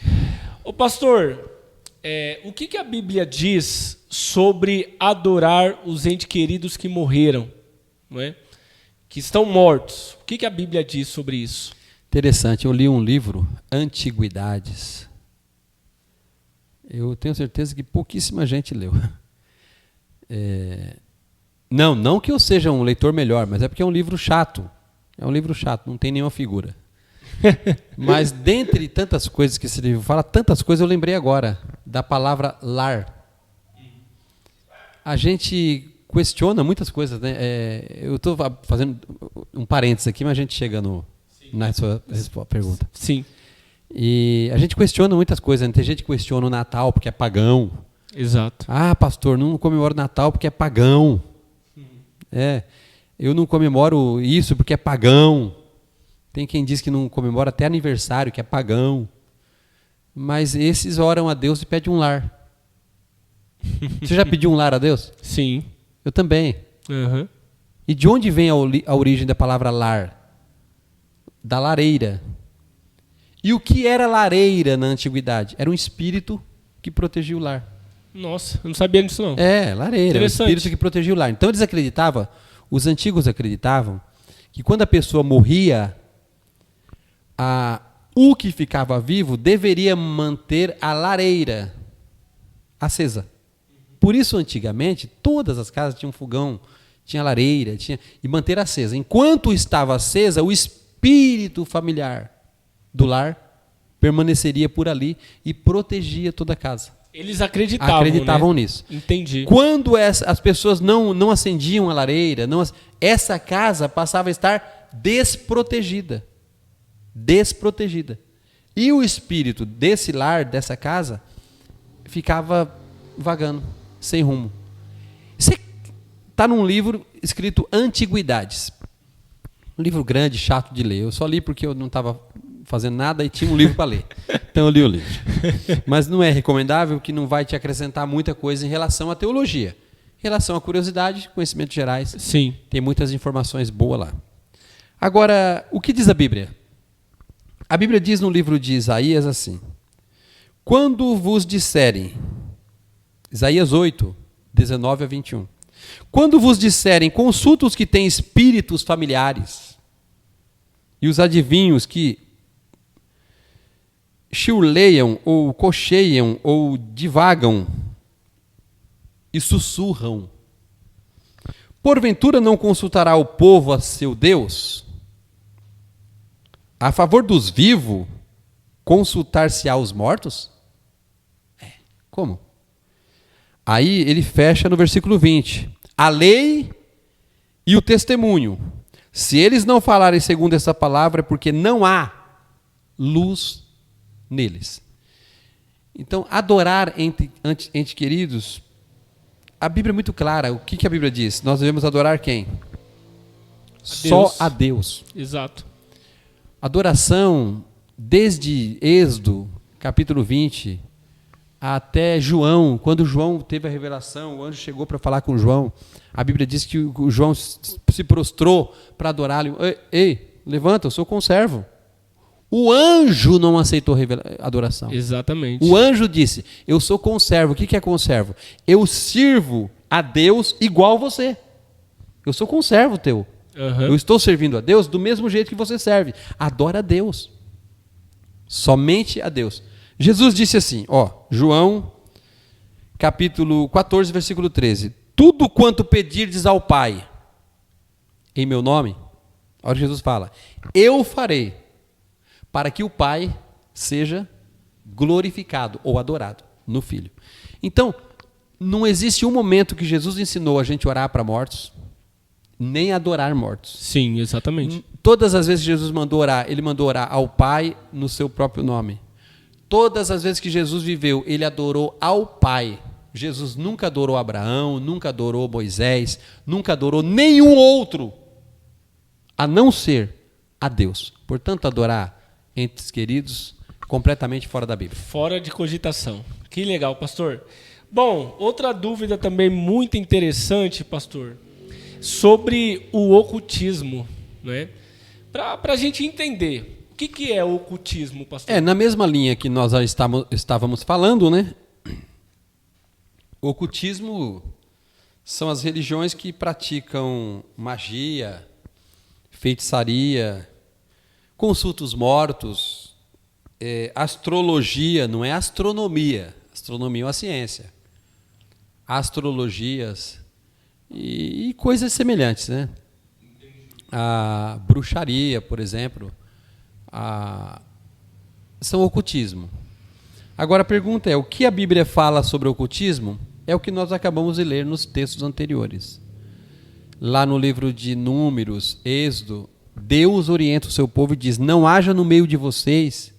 Speaker 1: Ô pastor, o que a Bíblia diz sobre adorar os entes queridos que morreram, não é? Que estão mortos? O que a Bíblia diz sobre isso?
Speaker 2: Interessante, eu li um livro, Antiguidades. Eu tenho certeza que pouquíssima gente leu. Não que eu seja um leitor melhor, mas é porque é um livro chato. É um livro chato, não tem nenhuma figura. Mas dentre tantas coisas que esse livro fala, tantas coisas eu lembrei agora da palavra lar. A gente questiona muitas coisas, né? Eu estou fazendo um parênteses aqui, mas a gente chega na sua pergunta.
Speaker 1: Sim.
Speaker 2: E a gente questiona muitas coisas, né? Tem gente que questiona o Natal porque é pagão.
Speaker 1: Exato.
Speaker 2: Ah, pastor, não comemoro Natal porque é pagão. Eu não comemoro isso porque é pagão. Tem quem diz que não comemora até aniversário, que é pagão. Mas esses oram a Deus e pedem um lar. Você já pediu um lar a Deus?
Speaker 1: Sim.
Speaker 2: Eu também.
Speaker 1: Uhum.
Speaker 2: E de onde vem a origem da palavra lar? Da lareira. E o que era lareira na antiguidade? Era um espírito que protegia o lar.
Speaker 1: Nossa, eu não sabia disso não.
Speaker 2: Lareira, um espírito que protegia o lar. Então eles acreditavam, os antigos acreditavam, que quando a pessoa morria, o que ficava vivo deveria manter a lareira acesa. Por isso, antigamente, todas as casas tinham fogão, tinha lareira, e manter acesa. Enquanto estava acesa, o espírito familiar do lar permaneceria por ali e protegia toda a casa.
Speaker 1: Eles acreditavam, né?
Speaker 2: Nisso.
Speaker 1: Entendi.
Speaker 2: Quando as pessoas não acendiam a lareira, essa casa passava a estar desprotegida. Desprotegida. E o espírito desse lar, dessa casa, ficava vagando, sem rumo. Você está num livro escrito Antiguidades. Um livro grande, chato de ler. Eu só li porque eu não estava fazendo nada e tinha um livro para ler. Então eu li o livro. Mas não é recomendável, que não vai te acrescentar muita coisa em relação à teologia. Em relação à curiosidade, conhecimentos gerais,
Speaker 1: Sim.
Speaker 2: tem muitas informações boas lá. Agora, o que diz a Bíblia? A Bíblia diz no livro de Isaías assim: quando vos disserem, Isaías 8, 19 a 21, quando vos disserem, consulta os que têm espíritos familiares e os adivinhos que chiuleiam ou cocheiam ou divagam e sussurram, porventura não consultará o povo a seu Deus? A favor dos vivos, consultar-se-á os mortos? Como? Aí ele fecha no versículo 20. A lei e o testemunho. Se eles não falarem segundo essa palavra, é porque não há luz neles. Então, adorar ente queridos, a Bíblia é muito clara. O que a Bíblia diz? Nós devemos adorar quem? Só a Deus.
Speaker 1: Exato.
Speaker 2: Adoração, desde Êxodo, capítulo 20, até João, quando João teve a revelação, o anjo chegou para falar com João, a Bíblia diz que o João se prostrou para adorá-lo. Ei, levanta, eu sou conservo. O anjo não aceitou adoração.
Speaker 1: Exatamente.
Speaker 2: O anjo disse, eu sou conservo. O que é conservo? Eu sirvo a Deus igual você. Eu sou conservo teu.
Speaker 1: Uhum.
Speaker 2: Eu estou servindo a Deus do mesmo jeito que você serve. Adora a Deus. Somente a Deus. Jesus disse assim, João, capítulo 14, versículo 13. Tudo quanto pedirdes ao Pai, em meu nome, olha o que Jesus fala, eu farei, para que o Pai seja glorificado ou adorado no Filho. Então, não existe um momento que Jesus ensinou a gente orar para mortos, nem adorar mortos.
Speaker 1: Sim, exatamente.
Speaker 2: Todas as vezes que Jesus mandou orar, ele mandou orar ao Pai no seu próprio nome. Todas as vezes que Jesus viveu, ele adorou ao Pai. Jesus nunca adorou Abraão, nunca adorou Moisés, nunca adorou nenhum outro, a não ser a Deus. Portanto, adorar entes queridos, completamente fora da Bíblia.
Speaker 1: Fora de cogitação. Que legal, pastor. Bom, outra dúvida também muito interessante, pastor, sobre o ocultismo, né? Para a gente entender, o que é o ocultismo, pastor?
Speaker 2: Na mesma linha que nós já estávamos falando, né? O ocultismo são as religiões que praticam magia, feitiçaria, consulta os mortos, astrologia, não é astronomia. Astronomia é uma ciência. Astrologias e coisas semelhantes, né? A bruxaria, por exemplo, são ocultismo. Agora a pergunta é, o que a Bíblia fala sobre o ocultismo? É o que nós acabamos de ler nos textos anteriores. Lá no livro de Números, Êxodo, Deus orienta o seu povo e diz, não haja no meio de vocês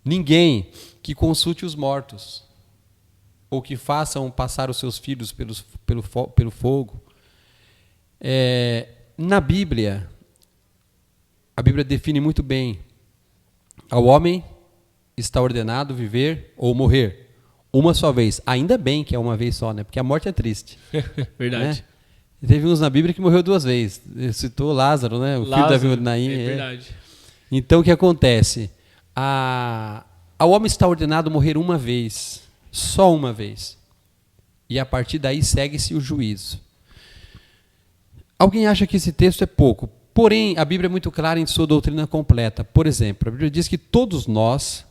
Speaker 2: ninguém que consulte os mortos, ou que façam passar os seus filhos pelo fogo. Na Bíblia, a Bíblia define muito bem, ao homem está ordenado viver ou morrer uma só vez. Ainda bem que é uma vez só, né? Porque a morte é triste.
Speaker 1: Verdade.
Speaker 2: Né? Teve uns na Bíblia que morreu 2 vezes. Ele citou Lázaro, né? O filho da viúva de Naim.
Speaker 1: É verdade.
Speaker 2: Então, o que acontece? Ao homem está ordenado morrer uma vez, só uma vez. E a partir daí segue-se o juízo. Alguém acha que esse texto é pouco. Porém, a Bíblia é muito clara em sua doutrina completa. Por exemplo, a Bíblia diz que todos nós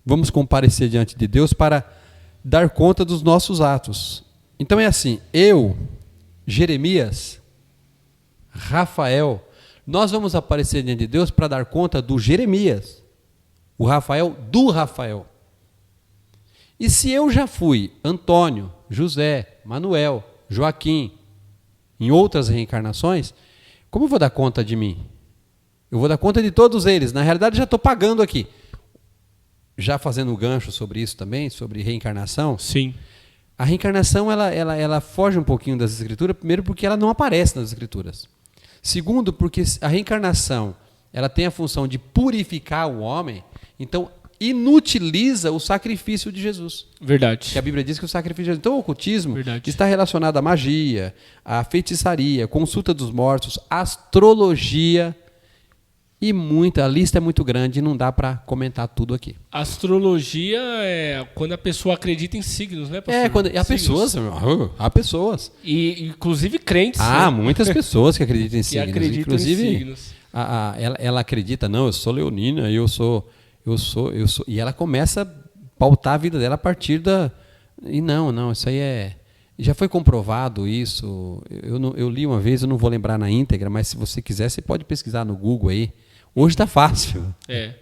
Speaker 2: vamos comparecer diante de Deus para dar conta dos nossos atos. Então é assim, eu, Jeremias, Rafael, nós vamos aparecer diante de Deus para dar conta do Jeremias, o Rafael do Rafael. E se eu já fui Antônio, José, Manuel, Joaquim, em outras reencarnações, como eu vou dar conta de mim? Eu vou dar conta de todos eles. Na realidade, já estou pagando aqui. Já fazendo um gancho sobre isso também, sobre reencarnação.
Speaker 1: Sim.
Speaker 2: A reencarnação, ela foge um pouquinho das Escrituras, primeiro porque ela não aparece nas Escrituras. Segundo, porque a reencarnação ela tem a função de purificar o homem, então inutiliza o sacrifício de Jesus.
Speaker 1: Verdade.
Speaker 2: Que a Bíblia diz que o sacrifício de Jesus... Então o ocultismo
Speaker 1: Verdade.
Speaker 2: está relacionado à magia, à feitiçaria, consulta dos mortos, astrologia e a lista é muito grande e não dá para comentar tudo aqui.
Speaker 1: Astrologia é quando a pessoa acredita em signos, né, pastor?
Speaker 2: Há pessoas.
Speaker 1: E inclusive crentes.
Speaker 2: Há
Speaker 1: né?
Speaker 2: muitas pessoas que acreditam em
Speaker 1: Que
Speaker 2: signos.
Speaker 1: acreditam
Speaker 2: Inclusive,
Speaker 1: em signos.
Speaker 2: ela acredita, não, eu sou leonina, eu sou. E ela começa a pautar a vida dela a partir da... E não, isso aí é... Já foi comprovado isso. Eu li uma vez, eu não vou lembrar na íntegra, mas se você quiser, você pode pesquisar no Google aí. Hoje está fácil.
Speaker 1: É.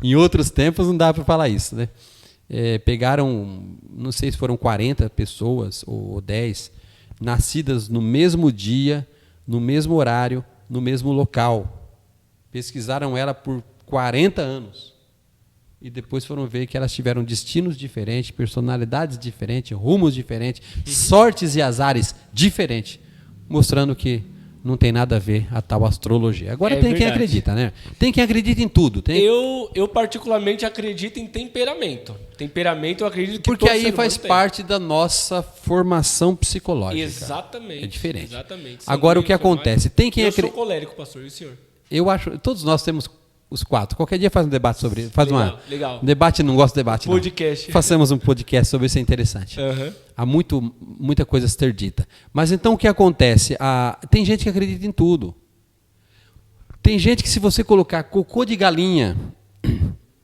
Speaker 2: Em outros tempos não dá para falar isso, né? Pegaram, não sei se foram 40 pessoas ou 10, nascidas no mesmo dia, no mesmo horário, no mesmo local. Pesquisaram ela por 40 anos. E depois foram ver que elas tiveram destinos diferentes, personalidades diferentes, rumos diferentes, sortes e azares diferentes, mostrando que não tem nada a ver a tal astrologia. Agora tem quem acredita, né? Tem quem acredita em tudo.
Speaker 1: Eu particularmente acredito em temperamento. Temperamento eu acredito que
Speaker 2: porque aí faz parte da nossa formação psicológica.
Speaker 1: Exatamente.
Speaker 2: É diferente.
Speaker 1: Exatamente.
Speaker 2: Agora o que acontece? Tem quem
Speaker 1: eu sou colérico, pastor, e o senhor?
Speaker 2: Eu acho, todos nós temos os 4. Qualquer dia faz um debate sobre isso.
Speaker 1: Legal.
Speaker 2: Um debate, não gosto de debate.
Speaker 1: Podcast.
Speaker 2: Não. Façamos um podcast sobre isso, é interessante.
Speaker 1: Uhum.
Speaker 2: Há muita coisa a ser dita. Mas então o que acontece? Tem gente que acredita em tudo. Tem gente que se você colocar cocô de galinha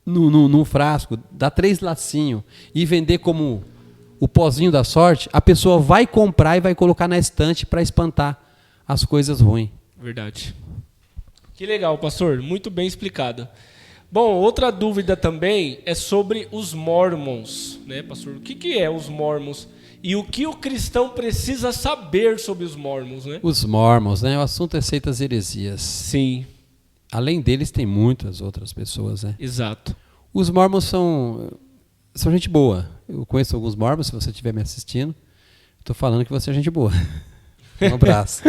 Speaker 2: num frasco, dá 3 lacinhos e vender como o pozinho da sorte, a pessoa vai comprar e vai colocar na estante para espantar as coisas ruins.
Speaker 1: Verdade. Que legal, pastor. Muito bem explicado. Bom, outra dúvida também é sobre os mormons, né, pastor? O que é os mormons? E o que o cristão precisa saber sobre os mormons, né?
Speaker 2: Os mormons, né? O assunto é seitas e heresias.
Speaker 1: Sim.
Speaker 2: Além deles, tem muitas outras pessoas, né?
Speaker 1: Exato.
Speaker 2: Os mormons são gente boa. Eu conheço alguns mormons, se você estiver me assistindo. Estou falando que você é gente boa. Um abraço.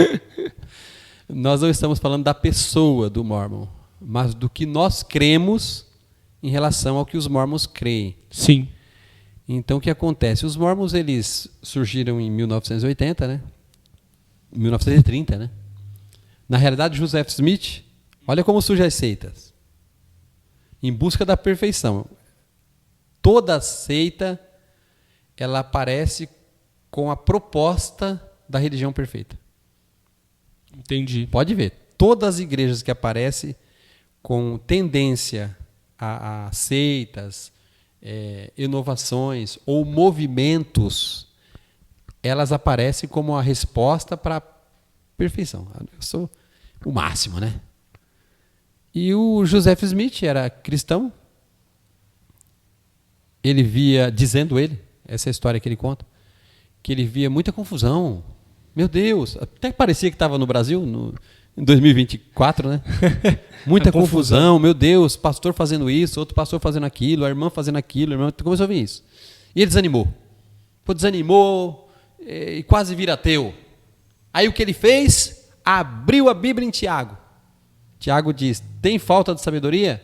Speaker 2: Nós não estamos falando da pessoa do mormon, mas do que nós cremos em relação ao que os mormons creem.
Speaker 1: Sim.
Speaker 2: Então, o que acontece? Os mormons, eles surgiram em 1980, né? 1930, né? Na realidade, Joseph Smith, olha como surgem as seitas. Em busca da perfeição. Toda seita, ela aparece com a proposta da religião perfeita.
Speaker 1: Entendi.
Speaker 2: Pode ver, todas as igrejas que aparecem com tendência a seitas, inovações ou movimentos, elas aparecem como a resposta para a perfeição. Eu sou o máximo, né? E o Joseph Smith era cristão. Ele via, dizendo ele, essa é a história que ele conta, que ele via muita confusão. Meu Deus, até parecia que estava no Brasil, em 2024, né? Muita confusão, meu Deus, pastor fazendo isso, outro pastor fazendo aquilo, a irmã fazendo aquilo, a irmã começou a ouvir isso. E ele desanimou. Desanimou e quase vira ateu. Aí o que ele fez? Abriu a Bíblia em Tiago. Tiago diz, tem falta de sabedoria?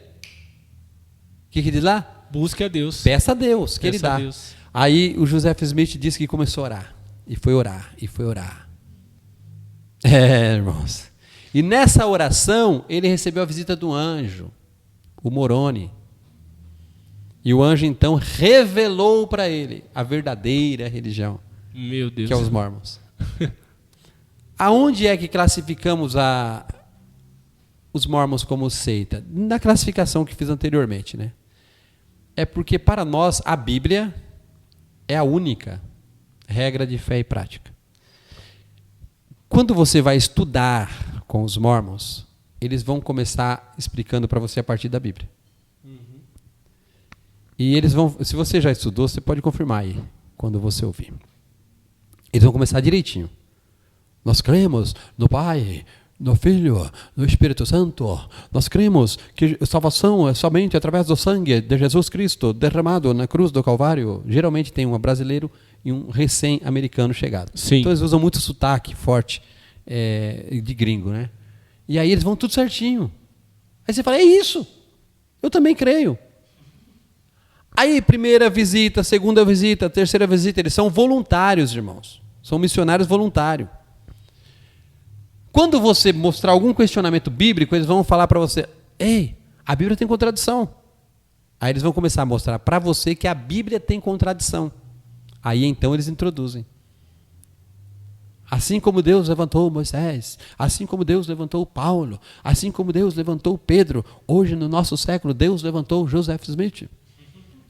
Speaker 2: O que diz lá?
Speaker 1: Busque a Deus.
Speaker 2: Peça a Deus, que Ele dá. Aí o Joseph Smith disse que começou a orar. E foi orar, e foi orar. Irmãos. E nessa oração, ele recebeu a visita do anjo, o Moroni. E o anjo, então, revelou para ele a verdadeira religião.
Speaker 1: Meu Deus.
Speaker 2: Que é os mormons. Aonde é que classificamos os mormons como seita? Na classificação que fiz anteriormente, né? É porque, para nós, a Bíblia é a única regra de fé e prática. Quando você vai estudar com os mormons, eles vão começar explicando para você a partir da Bíblia. Uhum. E eles vão, se você já estudou, você pode confirmar aí, quando você ouvir. Eles vão começar direitinho. Nós cremos no Pai, no Filho, no Espírito Santo. Nós cremos que a salvação é somente através do sangue de Jesus Cristo derramado na cruz do Calvário. Geralmente tem um brasileiro e um recém-americano chegado.
Speaker 1: Sim.
Speaker 2: Então eles usam muito sotaque forte de gringo, né? E aí eles vão tudo certinho. Aí você fala, é isso. Eu também creio. Aí, primeira visita, segunda visita, terceira visita, eles são voluntários, irmãos. São missionários voluntários. Quando você mostrar algum questionamento bíblico, eles vão falar para você, ei, a Bíblia tem contradição. Aí eles vão começar a mostrar para você que a Bíblia tem contradição. Aí então eles introduzem. Assim como Deus levantou Moisés, assim como Deus levantou Paulo, assim como Deus levantou Pedro, hoje no nosso século Deus levantou Joseph Smith.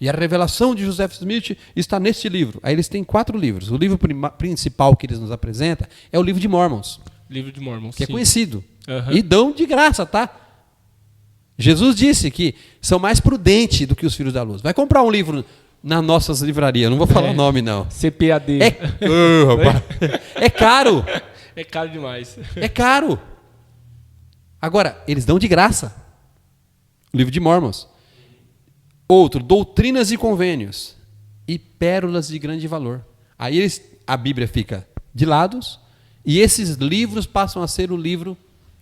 Speaker 2: E a revelação de Joseph Smith está neste livro. Aí eles têm 4 livros. O livro principal que eles nos apresentam é o livro de Mormons.
Speaker 1: Livro de Mormons,
Speaker 2: que
Speaker 1: sim.
Speaker 2: É conhecido.
Speaker 1: Uhum.
Speaker 2: E dão de graça, tá? Jesus disse que são mais prudentes do que os filhos da luz. Vai comprar um livro nas nossas livrarias. Não vou falar o nome, não.
Speaker 1: CPAD.
Speaker 2: É caro.
Speaker 1: É caro demais.
Speaker 2: É caro. Agora, eles dão de graça. O livro de Mormons. Outro, Doutrinas e Convênios. E Pérolas de Grande Valor. Aí a Bíblia fica de lados e esses livros passam a ser o livro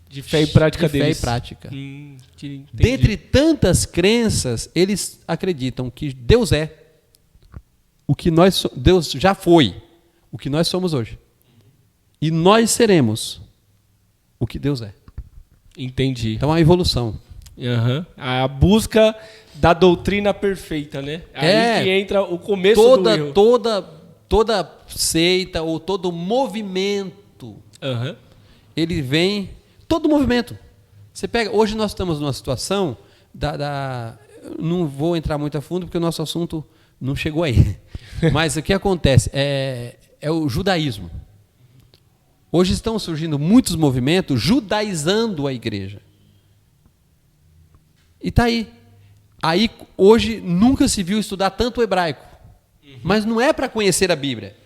Speaker 1: de fé e prática
Speaker 2: de
Speaker 1: deles.
Speaker 2: Fé e prática.
Speaker 1: Entendi.
Speaker 2: Dentre tantas crenças, eles acreditam que Deus é o que Deus já foi, o que nós somos hoje. E nós seremos o que Deus é.
Speaker 1: Entendi.
Speaker 2: Então, a evolução.
Speaker 1: Uhum. A busca da doutrina perfeita, né? Aí que entra o começo do erro.
Speaker 2: Toda seita ou todo movimento, ele vem... Todo movimento. Você pega... Hoje nós estamos numa situação não vou entrar muito a fundo porque o nosso assunto não chegou aí. Mas o que acontece é o judaísmo. Hoje estão surgindo muitos movimentos judaizando a igreja. E está aí. Aí, hoje, nunca se viu estudar tanto o hebraico. Mas não é para conhecer a Bíblia.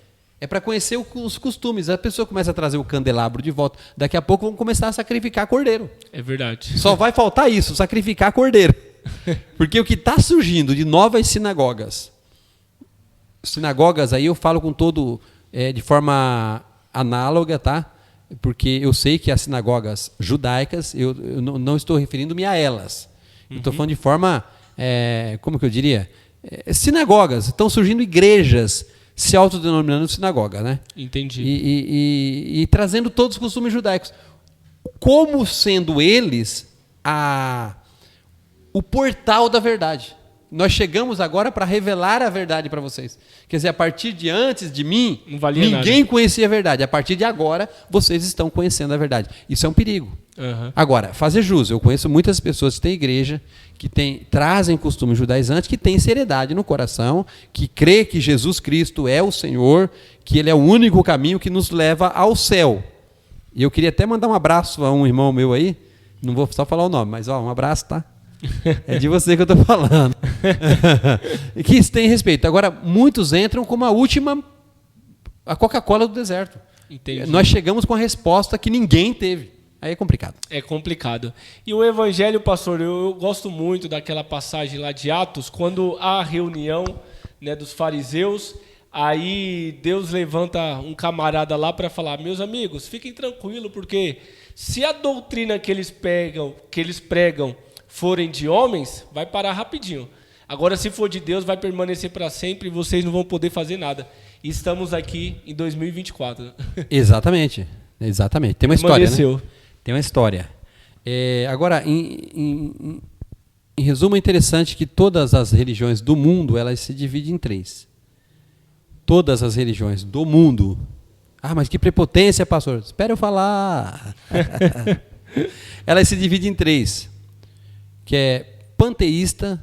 Speaker 2: É para conhecer os costumes. A pessoa começa a trazer o candelabro de volta. Daqui a pouco vão começar a sacrificar cordeiro.
Speaker 1: É verdade.
Speaker 2: Só vai faltar isso, sacrificar cordeiro. Porque o que está surgindo de novas sinagogas aí eu falo com de forma análoga, tá? Porque eu sei que as sinagogas judaicas, eu não estou referindo-me a elas. Eu estou falando de forma, como que eu diria? Sinagogas. Estão surgindo igrejas se autodenominando sinagoga, né?
Speaker 1: Entendi.
Speaker 2: E trazendo todos os costumes judaicos. Como sendo eles o portal da verdade. Nós chegamos agora para revelar a verdade para vocês. Quer dizer, a partir de antes de mim, ninguém conhecia a verdade. A partir de agora, vocês estão conhecendo a verdade. Isso é um perigo. Agora, fazer jus. Eu conheço muitas pessoas que têm igreja, que trazem costumes judaizantes, que têm seriedade no coração, que crê que Jesus Cristo é o Senhor, que Ele é o único caminho que nos leva ao céu. E eu queria até mandar um abraço a um irmão meu aí, não vou só falar o nome, mas um abraço, tá? É de você que eu estou falando. Que isso tem respeito. Agora, muitos entram como a Coca-Cola do deserto.
Speaker 1: Entendi.
Speaker 2: Nós chegamos com a resposta que ninguém teve. Aí é complicado.
Speaker 1: É complicado. E o evangelho, pastor, eu gosto muito daquela passagem lá de Atos, quando há a reunião, né, dos fariseus, aí Deus levanta um camarada lá para falar, meus amigos, fiquem tranquilos, porque se a doutrina que eles pregam forem de homens, vai parar rapidinho. Agora, se for de Deus, vai permanecer para sempre e vocês não vão poder fazer nada. E estamos aqui em 2024.
Speaker 2: Exatamente. Tem uma história, né? Tem uma história. Agora, em resumo, é interessante que todas as religiões do mundo, elas se dividem em 3. Todas as religiões do mundo. Ah, mas que prepotência, pastor. Espera eu falar. Elas se dividem em 3. Que é panteísta,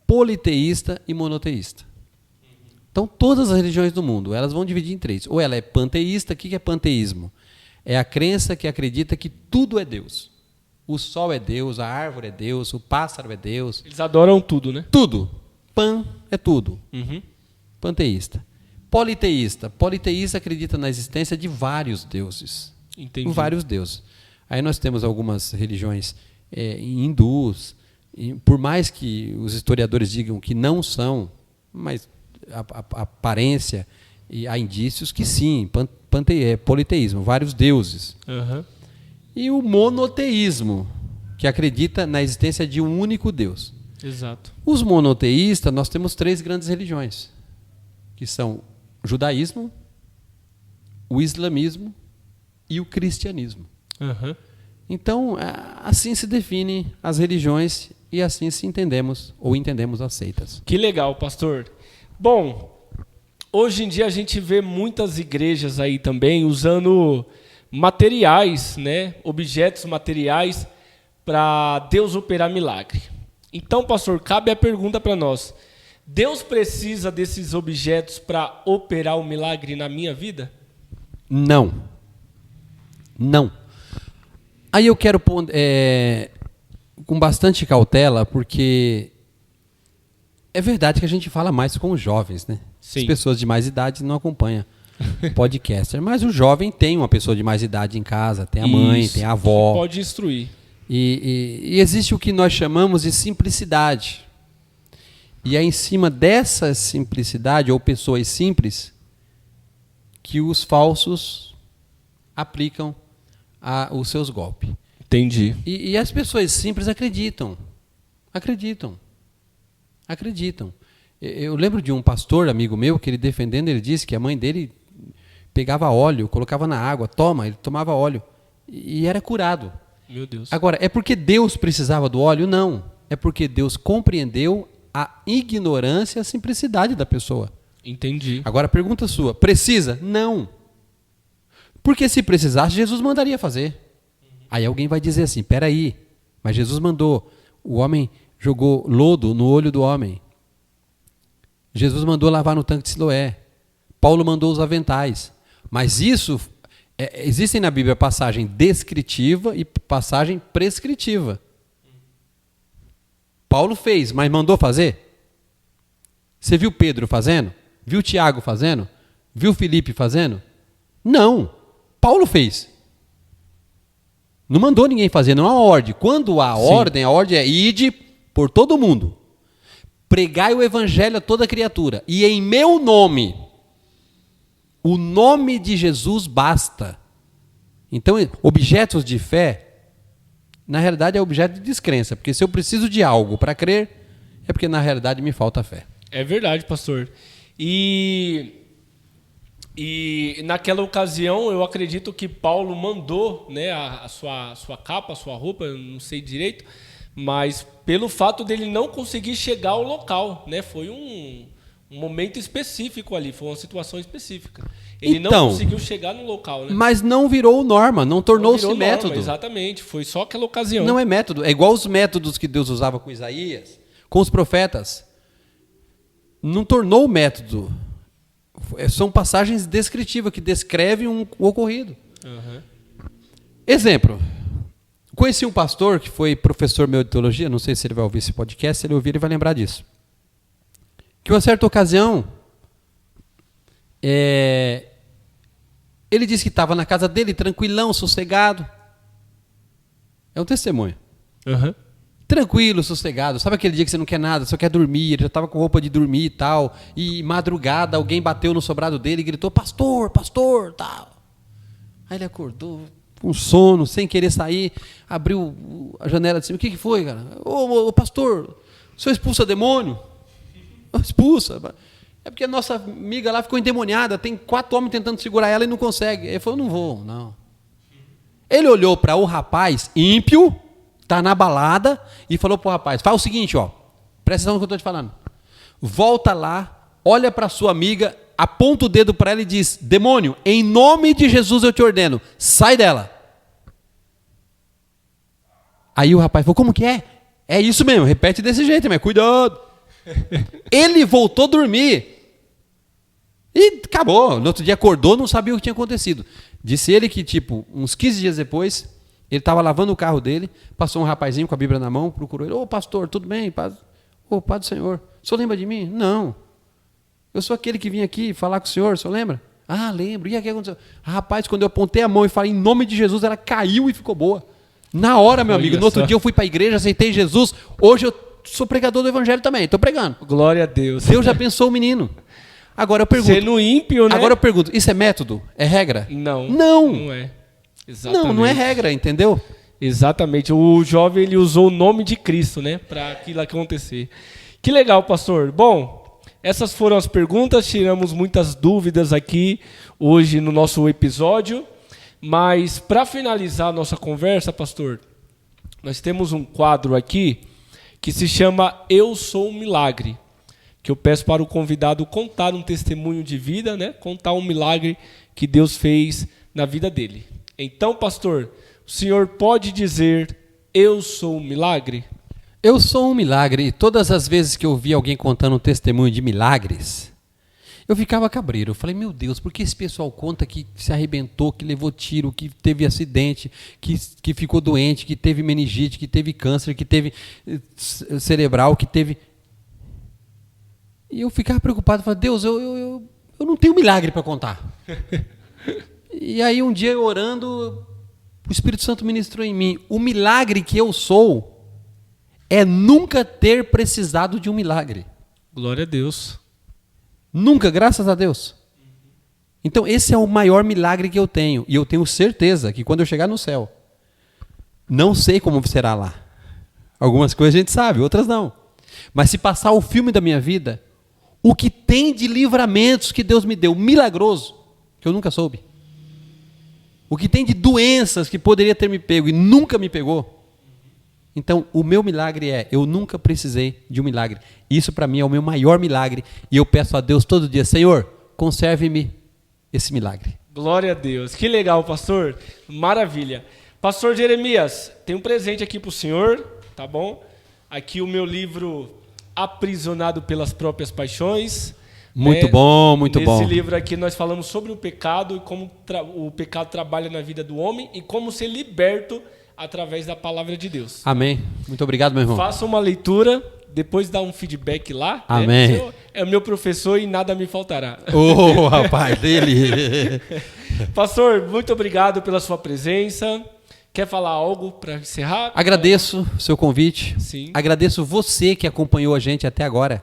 Speaker 2: politeísta e monoteísta. Então, todas as religiões do mundo, elas vão dividir em 3. Ou ela é panteísta, o que é panteísmo? É a crença que acredita que tudo é Deus. O sol é Deus, a árvore é Deus, o pássaro é Deus.
Speaker 1: Eles adoram tudo, né?
Speaker 2: Tudo. Pan é tudo. Panteísta. Politeísta. Politeísta acredita na existência de vários deuses.
Speaker 1: Entendi.
Speaker 2: Vários deuses. Aí nós temos algumas religiões hindus, por mais que os historiadores digam que não são, mas a aparência, e há indícios que sim, politeísmo, vários deuses. E o monoteísmo, que acredita na existência de um único Deus.
Speaker 1: Exato.
Speaker 2: Os monoteístas, nós temos 3 grandes religiões, que são o judaísmo, o islamismo e o cristianismo.
Speaker 1: Uhum.
Speaker 2: Então, assim se definem as religiões e assim se entendemos as seitas.
Speaker 1: Que legal, pastor. Bom, hoje em dia a gente vê muitas igrejas aí também usando materiais, né, objetos materiais para Deus operar milagre. Então, pastor, cabe a pergunta para nós. Deus precisa desses objetos para operar o milagre na minha vida?
Speaker 2: Não. Não. Aí eu quero pôr com bastante cautela, porque é verdade que a gente fala mais com os jovens, né?
Speaker 1: Sim.
Speaker 2: As pessoas de mais idade não acompanham podcaster, mas o jovem tem uma pessoa de mais idade em casa, tem a mãe,
Speaker 1: Isso,
Speaker 2: tem a avó.
Speaker 1: que pode instruir.
Speaker 2: E existe o que nós chamamos de simplicidade. E é em cima dessa simplicidade, ou pessoas simples, que os falsos aplicam os seus golpes.
Speaker 1: Entendi.
Speaker 2: E as pessoas simples acreditam. Eu lembro de um pastor, amigo meu, que ele defendendo, ele disse que a mãe dele pegava óleo, colocava na água, ele tomava óleo e era curado.
Speaker 1: Meu Deus.
Speaker 2: Agora, é porque Deus precisava do óleo? Não. É porque Deus compreendeu a ignorância e a simplicidade da pessoa.
Speaker 1: Entendi.
Speaker 2: Agora, pergunta sua, precisa? Não. Porque se precisasse, Jesus mandaria fazer. Aí alguém vai dizer assim, peraí, mas Jesus mandou, o homem jogou lodo no olho do homem. Jesus mandou lavar no tanque de Siloé. Paulo mandou os aventais. Mas isso, existem na Bíblia passagem descritiva e passagem prescritiva. Paulo fez, mas mandou fazer? Você viu Pedro fazendo? Viu Tiago fazendo? Viu Felipe fazendo? Não. Paulo fez. Não mandou ninguém fazer, não há ordem. Quando há ordem, a ordem é ide por todo mundo. Pregai o evangelho a toda criatura. E em meu nome, o nome de Jesus basta. Então, objetos de fé, na realidade é objeto de descrença. Porque se eu preciso de algo para crer, é porque na realidade me falta fé.
Speaker 1: É verdade, pastor. E naquela ocasião, eu acredito que Paulo mandou, né, a sua capa, a sua roupa, eu não sei direito, mas pelo fato dele não conseguir chegar ao local, né, foi um momento específico ali, foi uma situação específica. Ele
Speaker 2: então,
Speaker 1: não conseguiu chegar no local, né?
Speaker 2: Mas não virou norma, não tornou-se método.
Speaker 1: Exatamente, foi só aquela ocasião.
Speaker 2: Não é método, é igual os métodos que Deus usava com Isaías, com os profetas. Não tornou método. São passagens descritivas que descrevem o ocorrido.
Speaker 1: Uhum.
Speaker 2: Exemplo. Conheci um pastor que foi professor meu de teologia, não sei se ele vai ouvir esse podcast, se ele ouvir ele vai lembrar disso. Que uma certa ocasião, ele disse que estava na casa dele, tranquilão, sossegado. É um testemunho.
Speaker 1: Uhum.
Speaker 2: Tranquilo, sossegado. Sabe aquele dia que você não quer nada, só quer dormir, ele já estava com roupa de dormir e tal, e madrugada alguém bateu no sobrado dele e gritou, pastor, pastor, tal. Aí ele acordou, com sono, sem querer sair, abriu a janela de cima. O que foi, cara? Ô, pastor, o senhor expulsa demônio? Expulsa. É porque a nossa amiga lá ficou endemoniada, tem 4 homens tentando segurar ela e não consegue. Ele falou, não vou, não. Ele olhou para o rapaz ímpio, está na balada, e falou para o rapaz, faz o seguinte, ó, presta atenção no que eu estou te falando. Volta lá, olha para sua amiga, aponta o dedo para ela e diz, demônio, em nome de Jesus eu te ordeno, sai dela. Aí o rapaz falou, como que é? É isso mesmo, repete desse jeito, mas cuidado. Ele voltou a dormir. E acabou. No outro dia acordou, não sabia o que tinha acontecido. Disse ele que, uns 15 dias depois, ele estava lavando o carro dele, passou um rapazinho com a Bíblia na mão, procurou ele. Ô, pastor, tudo bem? Paz do Senhor. O senhor lembra de mim? Não. Eu sou aquele que vim aqui falar com o senhor, o senhor lembra? Ah, lembro. E aí o que aconteceu? Rapaz, quando eu apontei a mão e falei em nome de Jesus, ela caiu e ficou boa. Na hora, meu amigo, no outro dia eu fui para a igreja, aceitei Jesus. Hoje eu sou pregador do evangelho também, estou pregando.
Speaker 1: Glória a Deus.
Speaker 2: Deus já abençoou o menino. Agora eu pergunto.
Speaker 1: Sendo ímpio, né?
Speaker 2: Agora eu pergunto, isso é método? É regra?
Speaker 1: Não.
Speaker 2: Não.
Speaker 1: Não é. Exatamente.
Speaker 2: Não é regra, entendeu?
Speaker 1: Exatamente. O jovem ele usou o nome de Cristo, né, para aquilo acontecer. Que legal, pastor. Bom, essas foram as perguntas. Tiramos muitas dúvidas aqui hoje no nosso episódio. Mas para finalizar a nossa conversa, pastor, nós temos um quadro aqui que se chama Eu Sou um Milagre, que eu peço para o convidado contar um testemunho de vida, né? Contar um milagre que Deus fez na vida dele. Então, pastor, o senhor pode dizer, eu sou um milagre?
Speaker 2: Eu sou um milagre, e todas as vezes que eu vi alguém contando um testemunho de milagres, eu ficava cabreiro. Eu falei, meu Deus, por que esse pessoal conta que se arrebentou, que levou tiro, que teve acidente, que ficou doente, que teve meningite, que teve câncer, que teve cerebral, que teve... E eu ficava preocupado, falei, Deus, eu não tenho milagre para contar. E aí um dia eu orando, o Espírito Santo ministrou em mim, o milagre que eu sou é nunca ter precisado de um milagre.
Speaker 1: Glória a Deus.
Speaker 2: Nunca, graças a Deus. Então esse é o maior milagre que eu tenho. E eu tenho certeza que quando eu chegar no céu, não sei como será lá. Algumas coisas a gente sabe, outras não. Mas se passar o filme da minha vida, o que tem de livramentos que Deus me deu, milagroso, que eu nunca soube. O que tem de doenças que poderia ter me pego e nunca me pegou. Então, o meu milagre é, eu nunca precisei de um milagre. Isso para mim é o meu maior milagre. E eu peço a Deus todo dia, Senhor, conserve-me esse milagre.
Speaker 1: Glória a Deus. Que legal, pastor. Maravilha. Pastor Jeremias, tem um presente aqui para o senhor, tá bom? Aqui o meu livro Aprisionado pelas Próprias Paixões.
Speaker 2: Muito bom, muito bom.
Speaker 1: Nesse livro aqui nós falamos sobre o pecado e como o pecado trabalha na vida do homem e como ser liberto através da palavra de Deus.
Speaker 2: Amém. Muito obrigado, meu irmão.
Speaker 1: Faça uma leitura, depois dá um feedback lá.
Speaker 2: Amém.
Speaker 1: Né? É o meu professor e nada me faltará.
Speaker 2: Ô, rapaz, dele.
Speaker 1: Pastor, muito obrigado pela sua presença. Quer falar algo para encerrar?
Speaker 2: Agradeço o seu convite.
Speaker 1: Sim.
Speaker 2: Agradeço você que acompanhou a gente até agora.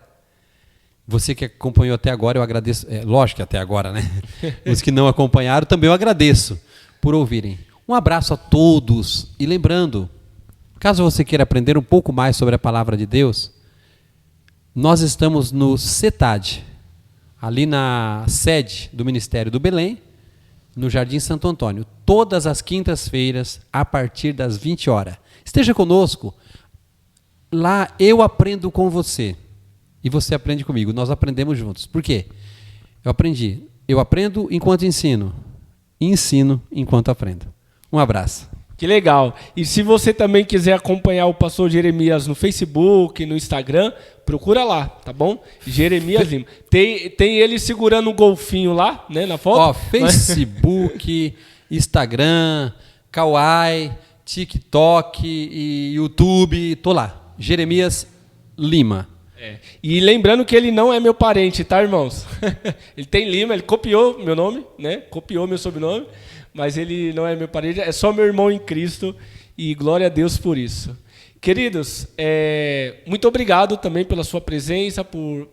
Speaker 2: Você que acompanhou até agora, eu agradeço. Lógico que até agora, né? Os que não acompanharam, também eu agradeço por ouvirem. Um abraço a todos. E lembrando, caso você queira aprender um pouco mais sobre a palavra de Deus, nós estamos no CETAD, ali na sede do Ministério do Belém, no Jardim Santo Antônio, todas as quintas-feiras, a partir das 20 horas. Esteja conosco. Lá eu aprendo com você. E você aprende comigo. Nós aprendemos juntos. Por quê? Eu aprendo enquanto ensino. E ensino enquanto aprendo. Um abraço.
Speaker 1: Que legal. E se você também quiser acompanhar o pastor Jeremias no Facebook, no Instagram, procura lá, tá bom? Jeremias Lima. Tem ele segurando um golfinho lá, né, na foto?
Speaker 2: Ó, Facebook, Instagram, Kawaii, TikTok e YouTube, tô lá. Jeremias Lima.
Speaker 1: E lembrando que ele não é meu parente, tá, irmãos? Ele tem Lima, ele copiou meu nome, né? Copiou meu sobrenome, mas ele não é meu parente, é só meu irmão em Cristo e glória a Deus por isso. Queridos, muito obrigado também pela sua presença,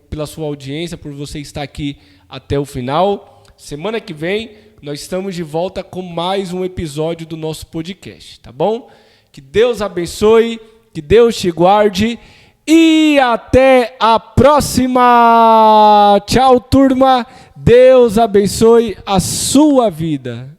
Speaker 1: pela sua audiência, por você estar aqui até o final. Semana que vem nós estamos de volta com mais um episódio do nosso podcast, tá bom? Que Deus abençoe, que Deus te guarde. E até a próxima! Tchau, turma! Deus abençoe a sua vida.